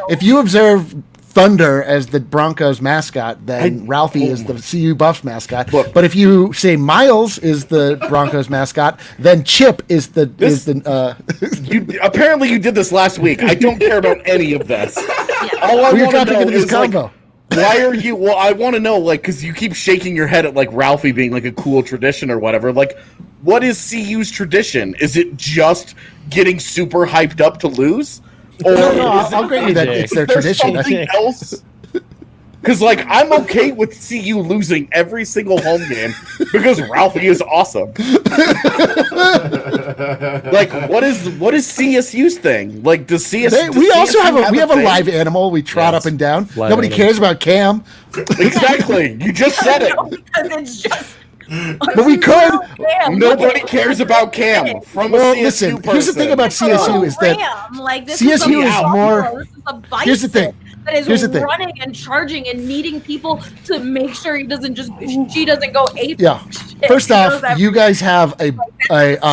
if you observe Thunder as the Broncos mascot, then Ralphie is the CU Buffs mascot. Look. But if you say Miles is the Broncos mascot, then Chip is the apparently you did this last week. I don't care about any of this. All I We're want to dropping know into this is like, combo. why are you? Well, I want to know, like, because you keep shaking your head at like Ralphie being like a cool tradition or whatever. Like, what is CU's tradition? Is it just getting super hyped up to lose? Or No, I'll grant you that it's their tradition. Something else? Because like I'm okay with CU losing every single home game because Ralphie is awesome. Like what is CSU's thing? Like does CSU? We also have a thing? live animal we trot Yes. up and down. Live Nobody animal. cares about Cam, Exactly. You just said it. because it's just. but we could. Damn, Nobody cares about Cam from a Well, CSU listen. person. Here's the thing about CSU is that this CSU is is a more- buffalo, this is a bison Here's the thing. that is Here's the thing. running and charging and needing people to make sure she doesn't go ape. Yeah. shit. First She off, goes you guys have a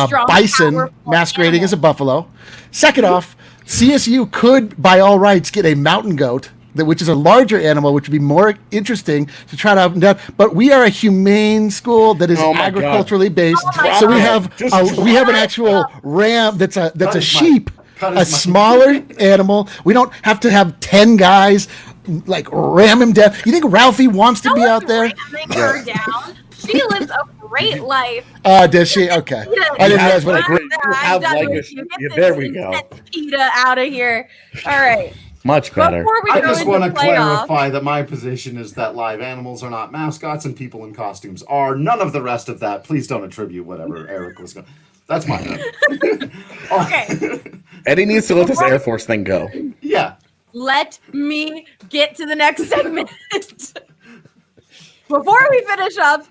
strong, bison powerful masquerading animal. as a buffalo. Second off, CSU could, by all rights, get a mountain goat, which is a larger animal, which would be more interesting to try to up and down. But we are a humane school that is Oh my God. agriculturally based, Oh my so we God. have we have an actual ram that's a Cut his mic. sheep, Cut a his mic. smaller animal. We don't have to have 10 guys like ram him down. You think Ralphie wants to No be one's out there? ramming her down. She lives a great life. Does she? Okay. Yeah, I didn't have realize what a like- great. You have I'm done like with a- you. Get yeah, this there we go. intense PETA out of here. All right. Much better. Before we I go just into want to playoffs, clarify that my position is that live animals are not mascots and people in costumes are. None of the rest of that. Please don't attribute whatever Eric was going. That's mine. Okay. Eddie needs to let this Air Force thing go. Yeah. let me get to the next segment. Before we finish up,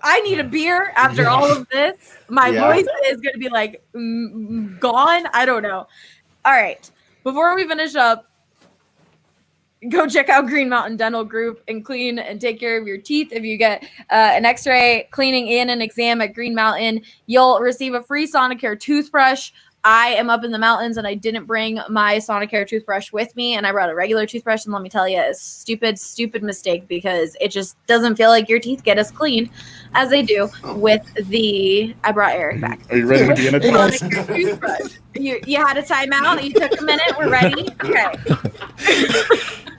I need a beer after all of this. My Yeah. voice is going to be like gone. I don't know. All right. Before we finish up, go check out Green Mountain Dental Group and clean and take care of your teeth. If you get an x-ray, cleaning, and an exam at Green Mountain, you'll receive a free Sonicare toothbrush. I am up in the mountains and I didn't bring my Sonicare toothbrush with me, and I brought a regular toothbrush, and let me tell you, it's a stupid mistake because it just doesn't feel like your teeth get as clean as they do with the I brought Eric back. Are you ready to be in a class? Sonicare toothbrush. You had a timeout, you took a minute, we're ready. Okay.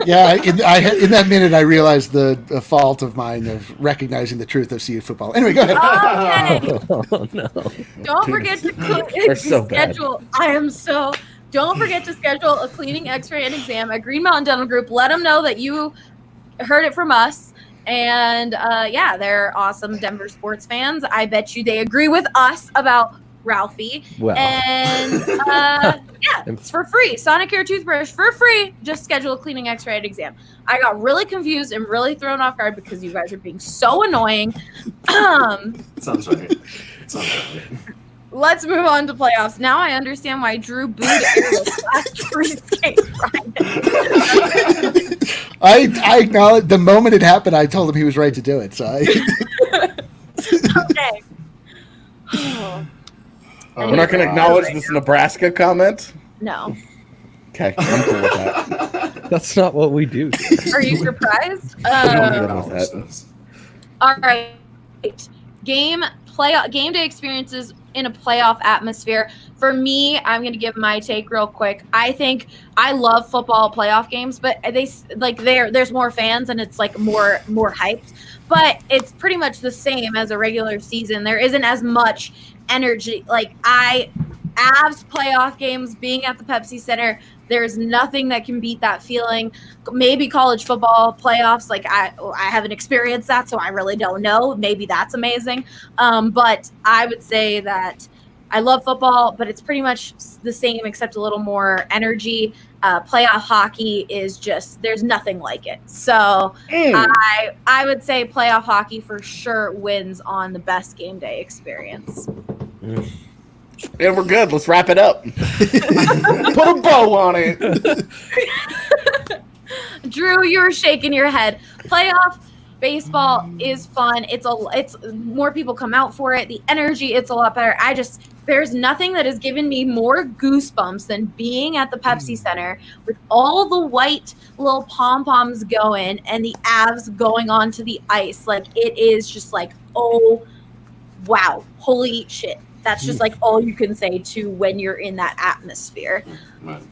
Yeah, in that minute, I realized the fault of mine of recognizing the truth of CU football. Anyway, go ahead. Okay. Oh no. Don't forget to They're so bad. schedule. Don't forget to schedule a cleaning, X-ray, and exam at Green Mountain Dental Group. Let them know that you heard it from us. And yeah, they're awesome Denver sports fans. I bet you they agree with us about Ralphie. Well. And yeah, it's for free. Sonicare toothbrush for free. Just schedule a cleaning, X-ray, and exam. I got really confused and really thrown off guard because you guys are being so annoying. Sounds right. Sounds right. Let's move on to playoffs. Now I understand why Drew booed Eric last week's game Friday. I acknowledge the moment it happened. I told him he was right to do it. So Okay. We're not going to acknowledge this Nebraska comment. No. Okay, I'm cool with that. That's not what we do. Are you surprised? With that. All right. Game day experiences in a playoff atmosphere. For me, I'm going to give my take real quick. I think I love football playoff games, but there's more fans and it's like more hyped. But it's pretty much the same as a regular season. There isn't as much energy. Like Avs playoff games being at the Pepsi Center, there's nothing that can beat that feeling. Maybe college football playoffs, like I haven't experienced that, so I really don't know. Maybe that's amazing. But I would say that I love football, but it's pretty much the same except a little more energy. Playoff hockey is just, there's nothing like it. So I would say playoff hockey for sure wins on the best game day experience. And we're good. Let's wrap it up. Put a bow on it. Drew, you're shaking your head. Playoff baseball is fun. It's more people come out for it. The energy, it's a lot better. There's nothing that has given me more goosebumps than being at the Pepsi Center with all the white little pom-poms going and the Avs going onto the ice. Like, it is just like, oh, wow, holy shit. That's just like all you can say to when you're in that atmosphere. Right.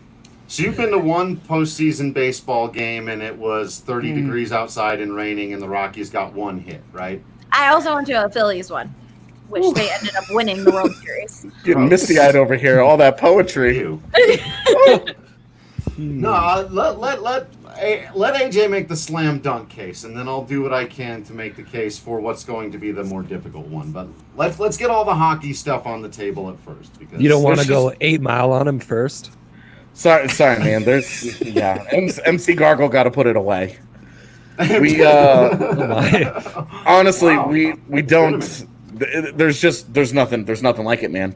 So you've been to one postseason baseball game, and it was 30 degrees outside and raining, and the Rockies got one hit, right? I also went to a Phillies one, which they ended up winning the World Series. Getting misty-eyed over here. All that poetry. You. No, let AJ make the slam dunk case, and then I'll do what I can to make the case for what's going to be the more difficult one. But let's get all the hockey stuff on the table at first, because You don't want to go 8 Mile on him first? Sorry, man. There's MC Gargle got to put it away. We honestly, Wow. we don't. There's nothing like it, man.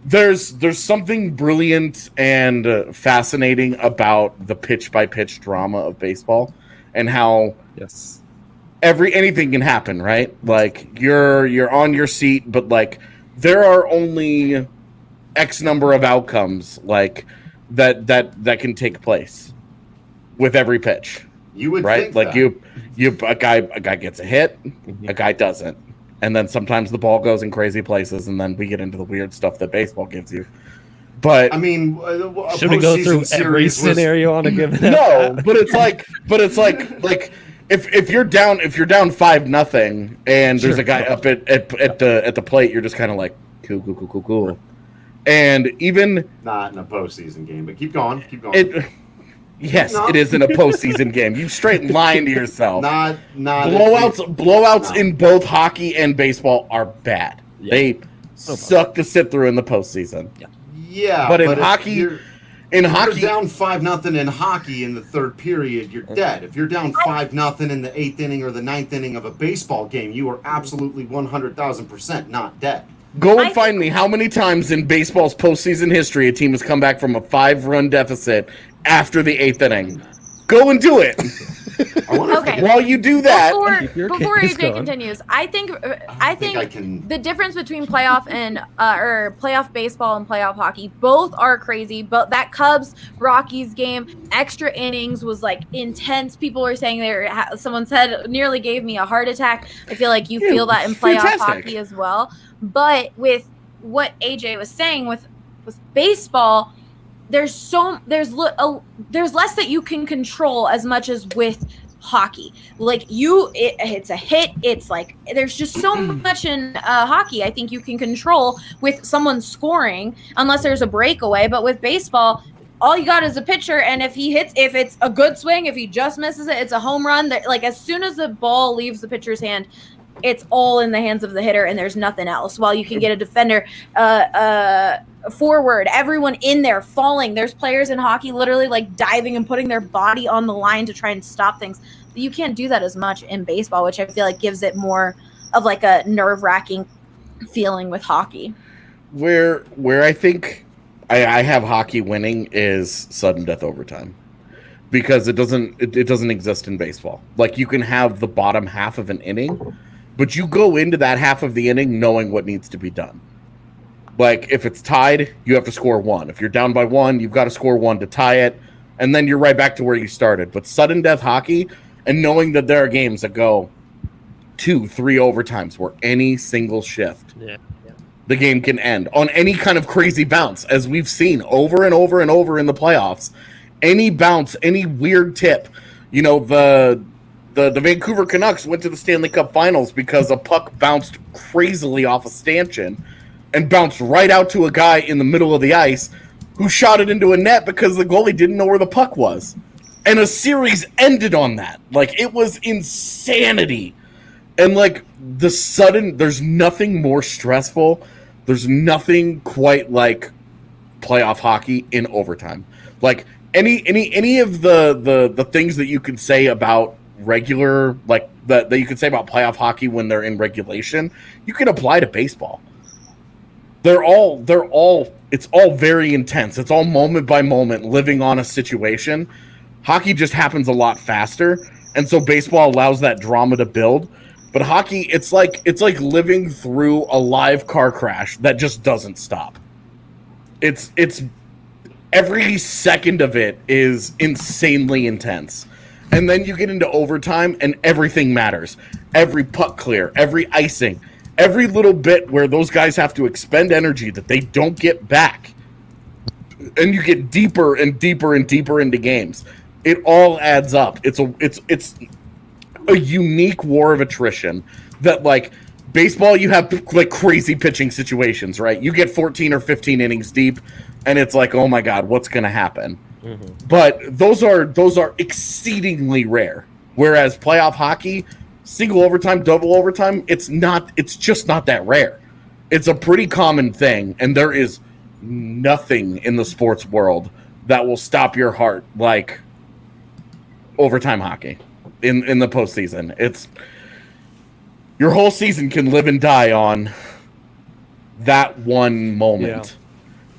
There's something brilliant and fascinating about the pitch by pitch drama of baseball, and how Yes. anything can happen, right? Like you're on your seat, but like there are only X number of outcomes like that can take place with every pitch. You would right? think Like that. a guy gets a hit, a guy doesn't. And then sometimes the ball goes in crazy places, and then we get into the weird stuff that baseball gives you. But I mean, Should we go through every scenario on a given no, but it's like if you're down 5-0 and there's a guy up at the plate, you're just kind of like cool. And even not in a postseason game, but keep going. Yes, No. it is in a postseason game. You straight lying to yourself. Not Blowouts in both hockey and baseball are bad. Yeah. They suck to sit through in the postseason. Yeah, But in if hockey- you're down 5-0 in hockey in the third period, you're dead. If you're down 5-0 in the 8th inning or the 9th inning of a baseball game, you are absolutely 100,000% not dead. Go and find me how many times in baseball's postseason history a team has come back from a 5-run deficit after the 8th inning. Go and do it. I wonder Okay. if While you do that, Before case AJ going. continues, I think I can. the difference between playoff and or playoff baseball and playoff hockey, both are crazy. But that Cubs Rockies game, extra innings, was like intense. People were saying someone said nearly gave me a heart attack. I feel like you feel that in playoff fantastic. hockey as well. But with what AJ was saying with baseball, there's less that you can control as much as with hockey. Like it's a hit. It's like there's just so much in hockey I think you can control with someone scoring, unless there's a breakaway. But with baseball, all you got is a pitcher, and if it's a good swing, if he just misses it, it's a home run. Like as soon as the ball leaves the pitcher's hand, it's all in the hands of the hitter, and there's nothing else. While you can get a defender, forward, everyone in there falling. There's players in hockey literally like diving and putting their body on the line to try and stop things. But you can't do that as much in baseball, which I feel like gives it more of like a nerve-wracking feeling with hockey. where I think I have hockey winning is sudden death overtime, because it doesn't exist in baseball. Like you can have the bottom half of an inning, but you go into that half of the inning knowing what needs to be done. Like if it's tied, you have to score 1. If you're down by 1, you've got to score 1 to tie it, and then you're right back to where you started. But sudden death hockey, and knowing that there are games that go 2-3 overtimes where any single shift, the game can end on any kind of crazy bounce, as we've seen over and over and over in the playoffs. Any bounce, any weird tip. You know, the Vancouver Canucks went to the Stanley Cup Finals because a puck bounced crazily off a stanchion and bounced right out to a guy in the middle of the ice who shot it into a net because the goalie didn't know where the puck was. And a series ended on that. Like, it was insanity. And, like, there's nothing more stressful. There's nothing quite like playoff hockey in overtime. Like, any of the things that you could say about regular, like, that you could say about playoff hockey when they're in regulation, you can apply to baseball. it's all very intense. It's all moment by moment, living on a situation. Hockey just happens a lot faster, and so baseball allows that drama to build. But hockey, it's like living through a live car crash that just doesn't stop. It's every second of it is insanely intense. And then you get into overtime and everything matters. Every puck clear, every icing, every little bit where those guys have to expend energy that they don't get back. And you get deeper and deeper and deeper into games. It all adds up. It's a unique war of attrition that, like, baseball, you have like crazy pitching situations, right? You get 14 or 15 innings deep and it's like, oh my God, what's going to happen? Mm-hmm. But those are exceedingly rare. Whereas playoff hockey, single overtime, double overtime, it's just not that rare. It's a pretty common thing, and there is nothing in the sports world that will stop your heart like overtime hockey in the postseason. It's your whole season can live and die on that one moment. Yeah.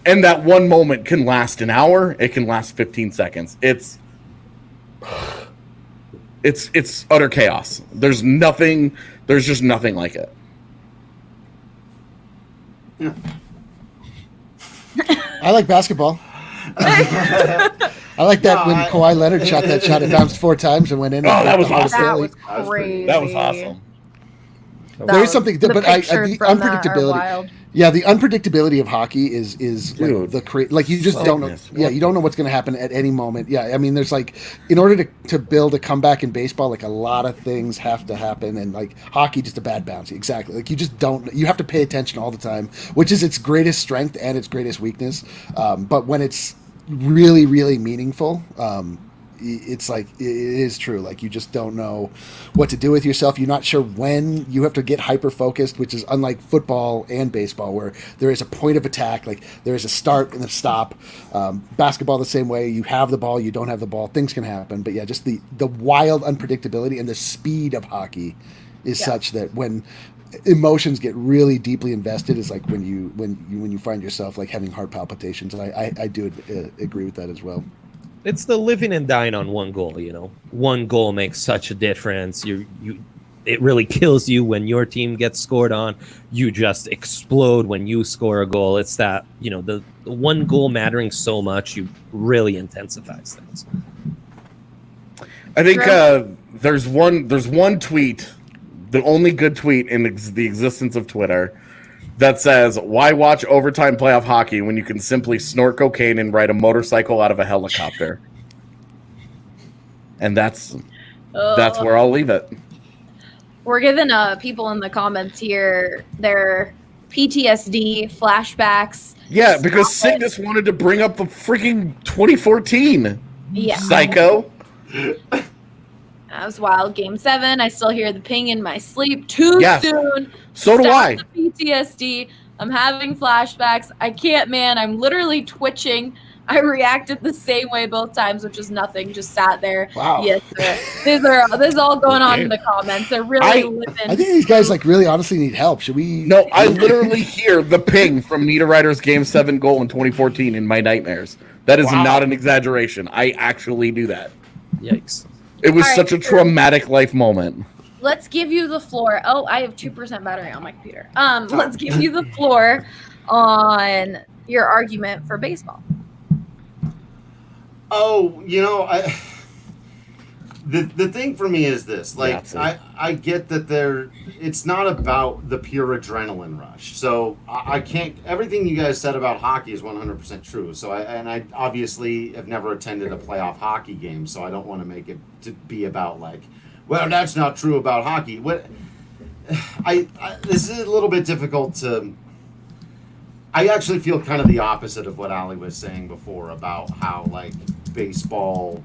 And that one moment can last an hour. It can last 15 seconds. It's utter chaos. There's just nothing like it. Yeah. I like basketball. I like that when Kawhi Leonard shot that shot, it bounced 4 times and went in. Oh, that was awesome. That was awesome. There is something, but the unpredictability. Yeah, the unpredictability of hockey is like you just don't know. Yeah, you don't know what's going to happen at any moment. Yeah, I mean, there's like, in order to build a comeback in baseball, like a lot of things have to happen, and like hockey, just a bad bounce. Exactly. Like you just don't. You have to pay attention all the time, which is its greatest strength and its greatest weakness. But when it's really, really meaningful, it's like it is true. Like you just don't know what to do with yourself. You're not sure when. You have to get hyper focused, which is unlike football and baseball, where there is a point of attack. Like there is a start and a stop. Basketball the same way. You have the ball, you don't have the ball. Things can happen. But yeah, just the wild unpredictability and the speed of hockey is such that when emotions get really deeply invested, is like when you find yourself like having heart palpitations. And I do agree with that as well. It's the living and dying on one goal, One goal makes such a difference. It really kills you when your team gets scored on. You just explode when you score a goal. It's that, the one goal mattering so much, you really intensifies things. I think there's one tweet, the only good tweet in the existence of Twitter, that says, why watch overtime playoff hockey when you can simply snort cocaine and ride a motorcycle out of a helicopter? And that's where I'll leave it. We're giving people in the comments here their PTSD flashbacks. Yeah, because Cygnus wanted to bring up the freaking 2014. Yeah. Psycho. That was wild. Game 7. I still hear the ping in my sleep. Too soon. So do I. The PTSD. I'm having flashbacks. I can't, man. I'm literally twitching. I reacted the same way both times, which is nothing. Just sat there. Wow. Yes, sir. This is all going on in the comments. They're really living. I think these guys like really honestly need help. Should we? No, I literally hear the ping from Nita Ryder's Game 7 goal in 2014 in my nightmares. That is not an exaggeration. I actually do that. Yikes. It was such a traumatic life moment. Let's give you the floor. Oh, I have 2% battery on my computer. Let's give you the floor on your argument for baseball. Oh, the thing for me is this. Like, I get that it's not about the pure adrenaline rush. So I can't. Everything you guys said about hockey is 100% true. So I obviously have never attended a playoff hockey game. So I don't want to make it to be about like, well, that's not true about hockey. What this is a little bit difficult to. I actually feel kind of the opposite of what Allie was saying before about how like baseball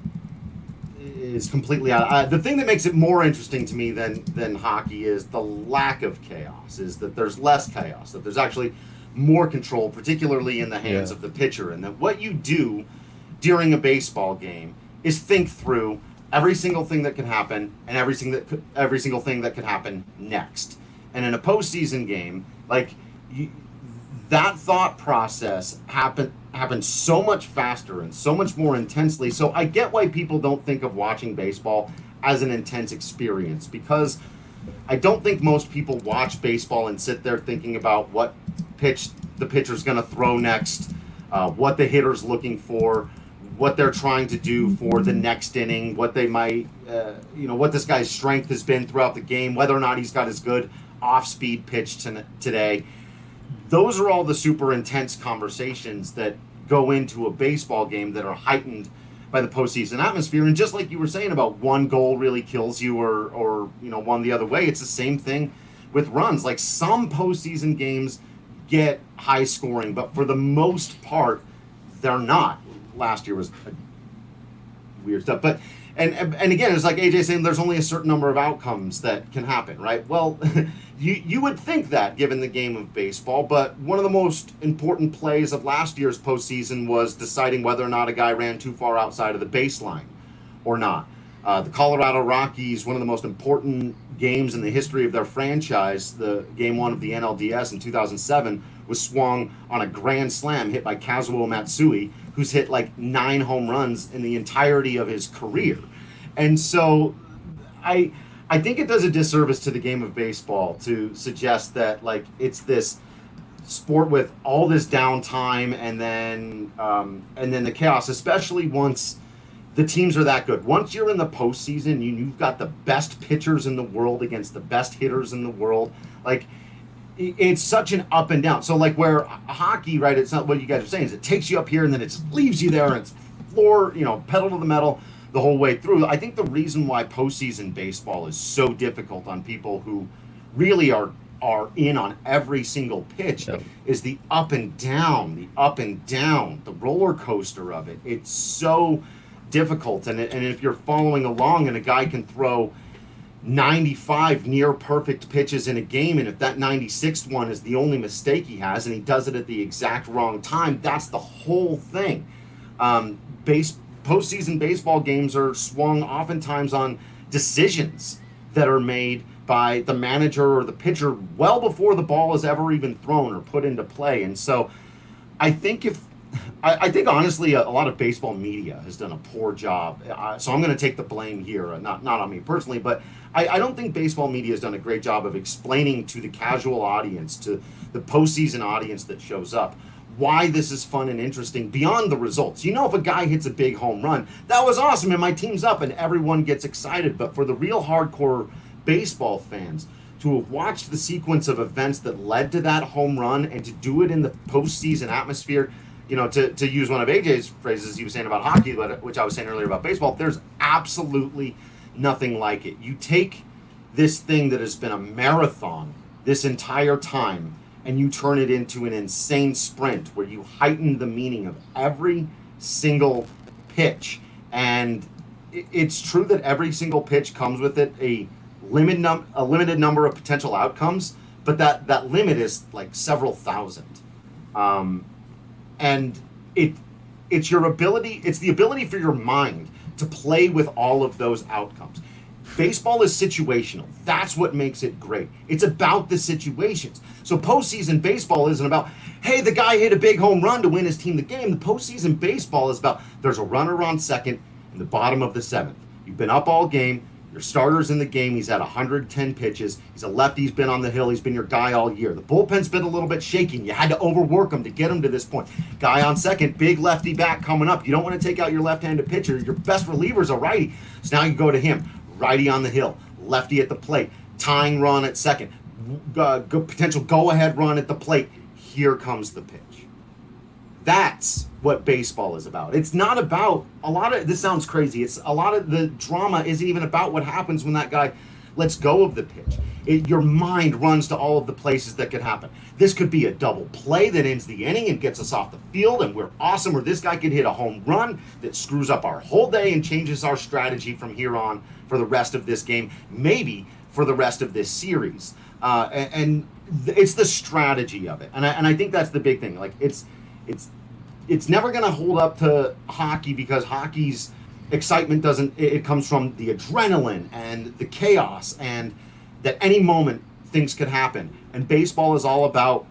is completely out. The thing that makes it more interesting to me than hockey is the lack of chaos. Is that there's less chaos. That there's actually more control, particularly in the hands of the pitcher, and that what you do during a baseball game is think through every single thing that can happen and every single thing that can happen next. And in a postseason game, like that thought process happened so much faster and so much more intensely. So I get why people don't think of watching baseball as an intense experience, because I don't think most people watch baseball and sit there thinking about what pitch the pitcher's going to throw next, what the hitter's looking for, what they're trying to do for the next inning, what they might, what this guy's strength has been throughout the game, whether or not he's got his good off-speed pitch today. Those are all the super intense conversations that go into a baseball game that are heightened by the postseason atmosphere. And just like you were saying about one goal really kills you, or one the other way, it's the same thing with runs. Like, some postseason games get high scoring, but for the most part, they're not. Last year was weird stuff, but and again, it's like AJ saying, there's only a certain number of outcomes that can happen, right? Well, you would think that, given the game of baseball, but one of the most important plays of last year's postseason was deciding whether or not a guy ran too far outside of the baseline or not. The Colorado Rockies, one of the most important games in the history of their franchise, the Game 1 of the NLDS in 2007, was swung on a grand slam hit by Kazuo Matsui, who's hit like 9 home runs in the entirety of his career. And so I think it does a disservice to the game of baseball to suggest that, like, it's this sport with all this downtime and then the chaos, especially once the teams are that good. Once you're in the postseason, you've got the best pitchers in the world against the best hitters in the world. Like, it's such an up and down. So, like, where hockey, right, it's not what you guys are saying, is it takes you up here and then it just leaves you there, and it's floor, pedal to the metal the whole way through. I think the reason why postseason baseball is so difficult on people who really are in on every single pitch is the up and down, the roller coaster of it. It's so difficult. And if you're following along and a guy can throw 95 near perfect pitches in a game, and if that 96th one is the only mistake he has and he does it at the exact wrong time, that's the whole thing. Postseason baseball games are swung oftentimes on decisions that are made by the manager or the pitcher well before the ball is ever even thrown or put into play. And so I think honestly a lot of baseball media has done a poor job. So I'm going to take the blame here, not on me personally, but I don't think baseball media has done a great job of explaining to the casual audience, to the postseason audience that shows up, why this is fun and interesting beyond the results. If a guy hits a big home run, that was awesome and my team's up and everyone gets excited. But for the real hardcore baseball fans, to have watched the sequence of events that led to that home run and to do it in the postseason atmosphere, to use one of AJ's phrases he was saying about hockey, which I was saying earlier about baseball, there's absolutely nothing like it. You take this thing that has been a marathon this entire time and you turn it into an insane sprint where you heighten the meaning of every single pitch. And it's true that every single pitch comes with it a limited number of potential outcomes, but that limit is like several thousand. And it's the ability for your mind to play with all of those outcomes. Baseball is situational. That's what makes it great. It's about the situations. So postseason baseball isn't about, hey, the guy hit a big home run to win his team the game. The postseason baseball is about, there's a runner on second in the bottom of the 7th. You've been up all game. Your starter's in the game. He's had 110 pitches. He's a lefty. He's been on the hill. He's been your guy all year. The bullpen's been a little bit shaky. You had to overwork him to get him to this point. Guy on second, big lefty back coming up. You don't want to take out your left-handed pitcher. Your best reliever's a righty. So now you go to him. Righty on the hill. Lefty at the plate. Tying run at second. Potential go-ahead run at the plate. Here comes the pitch. That's what baseball is about. It's not about this sounds crazy. It's a lot of the drama isn't even about what happens when that guy lets go of the pitch. Your mind runs to all of the places that could happen. This could be a double play that ends the inning and gets us off the field and we're awesome, or this guy could hit a home run that screws up our whole day and changes our strategy from here on for the rest of this game, maybe for the rest of this series. And it's the strategy of it. And I think that's the big thing. Like, it's never going to hold up to hockey, because hockey's excitement it comes from the adrenaline and the chaos and that any moment things could happen. And baseball is all about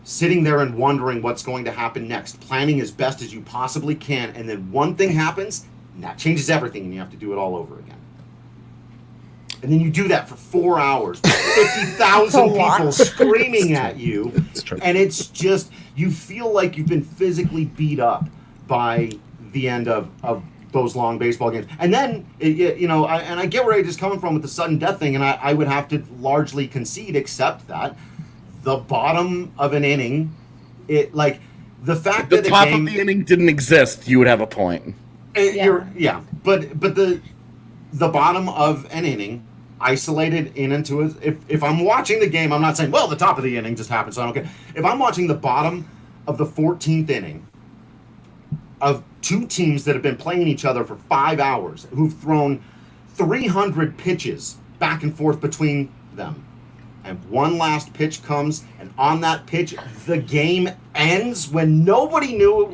sitting there and wondering what's going to happen next, planning as best as you possibly can, and then one thing happens, and that changes everything, and you have to do it all over again. And then you do that for 4 hours, 50,000 people screaming at you, and it's just, you feel like you've been physically beat up by the end of those long baseball games. And then, I get where AJ's coming from with the sudden death thing, and I would have to largely concede, except that the bottom of an inning, the fact that the top of the inning didn't exist, you would have a point. But the bottom of an inning, isolated into it. If I'm watching the game, I'm not saying, well, the top of the inning just happened, so I don't care. If I'm watching the bottom of the 14th inning of two teams that have been playing each other for 5 hours, who've thrown 300 pitches back and forth between them, and one last pitch comes, and on that pitch, the game ends when nobody knew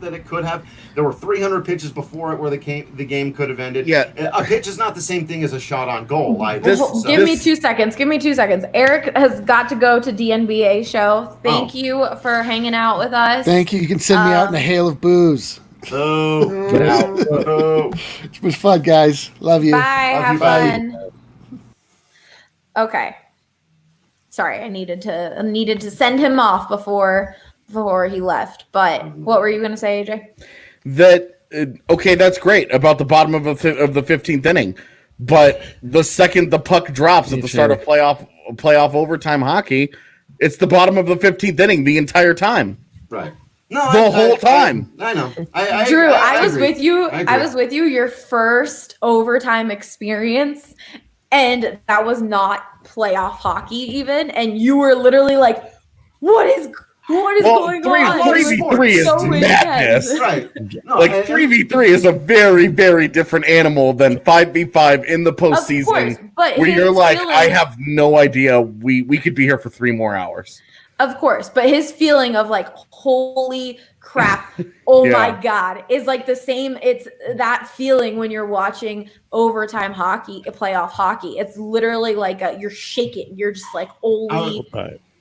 that it could have. There were 300 pitches before it where the game could have ended. Yeah. A pitch is not the same thing as a shot on goal. Give me 2 seconds. Eric has got to go to DNVA show. Thank you for hanging out with us. Thank you. You can send me out in a hail of booze. Oh. It was fun, guys. Love you. Bye. Love Have you. fun. Okay. Sorry, I needed to send him off before he left. But what were you going to say, AJ? Okay, that's great about the bottom of the 15th inning, but the second the puck drops at the start of playoff overtime hockey, it's the bottom of the 15th inning the entire time. Right. No, the whole time. I know. Drew, I was agree. with you. I was with you your first overtime experience, and that was not playoff hockey even, and you were literally like, what is going on? 3v3 is so madness. Right. No, 3v3 is a very, very different animal than 5v5 in the postseason, course, but where you're like, feeling, I have no idea. We could be here for 3 more hours. Of course, but his feeling of like, holy crap, oh my God, is like the same. It's that feeling when you're watching overtime hockey, playoff hockey. It's literally like you're shaking. You're just like, holy,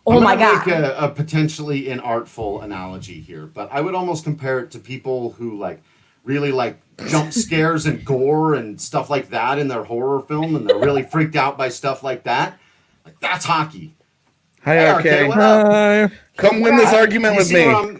oh my God. I'm going to make a potentially inartful analogy here, but I would almost compare it to people who really like jump scares and gore and stuff like that in their horror film, and they're really freaked out by stuff like that. Like, that's hockey. Hi, RK. Hi. Come win this argument with me. I'm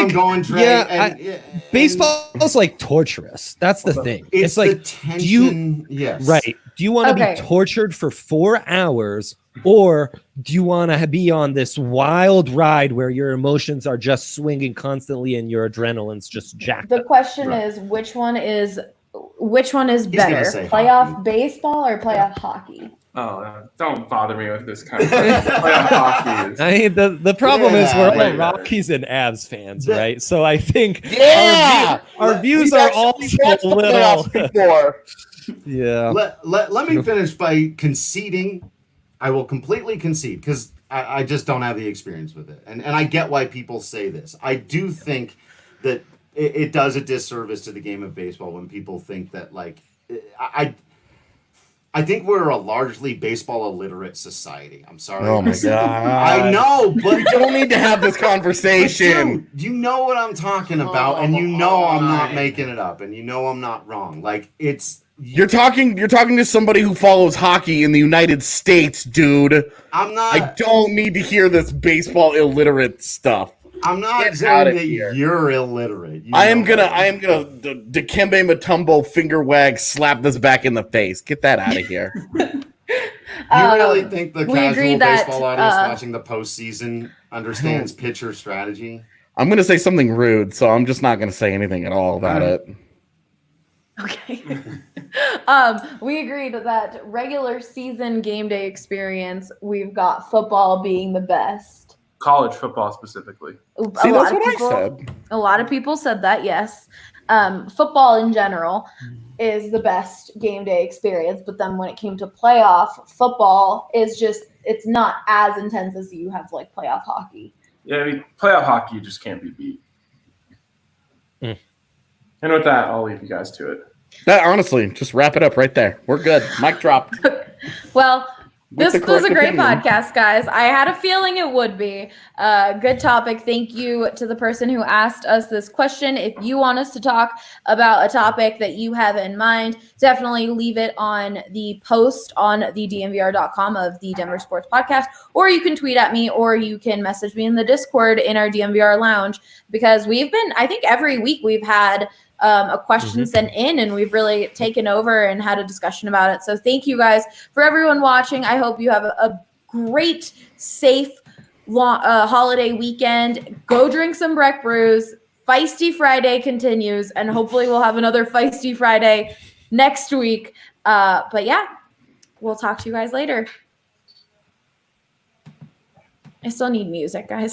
going, Trey. Baseball is like torturous. That's the thing. It's like, the tension, right. Do you want to be tortured for 4 hours, or do you want to be on this wild ride where your emotions are just swinging constantly and your adrenaline's just jacked The up? question is, which one is better, playoff baseball or playoff hockey? Oh, don't bother me with this kind of playoff hockey. I mean, the problem is we're all Rockies and Avs fans, right? So I think our views are also a little. Yeah. Let me finish by conceding. I will completely concede because I just don't have the experience with it, and I get why people say this. I do think that it does a disservice to the game of baseball when people think that I think we're a largely baseball illiterate society. I'm sorry. Oh my God. I know, but we don't need to have this conversation. Dude, you know what I'm talking about, and you know I'm not making it up, and you know I'm not wrong. Like, it's you're talking to somebody who follows hockey in the United States, dude. I'm not. I don't need to hear this baseball illiterate stuff. I'm not saying that you're illiterate. I am gonna Dikembe Mutombo finger wag slap this back in the face. Get that out of here. You really think the casual baseball audience watching the postseason understands pitcher strategy? I'm gonna say something rude, so I'm just not gonna say anything at all about it. Okay. We agreed that regular season game day experience, we've got football being the best. College football specifically. See, that's what I said. A lot of people said that, yes. Football in general is the best game day experience, but then when it came to playoff, football is just, it's not as intense as you have like playoff hockey. Yeah, I mean, playoff hockey, you just can't be beat. And with that, I'll leave you guys to it. That honestly, just wrap it up right there. We're good. Mic drop. Well, This the was correct a great opinion. podcast, guys. I had a feeling it would be. Good topic. Thank you to the person who asked us this question. If you want us to talk about a topic that you have in mind, definitely leave it on the post on the DNVR.com of the Denver Sports Podcast, or you can tweet at me, or you can message me in the Discord in our DNVR lounge, because we've been, I think every week we've had a question sent in, and we've really taken over and had a discussion about it. So thank you guys for everyone watching. I hope you have a great, safe holiday weekend. Go drink some Breck Brews. Feisty Friday continues, and hopefully we'll have another Feisty Friday next week. But yeah, we'll talk to you guys later. I still need music, guys.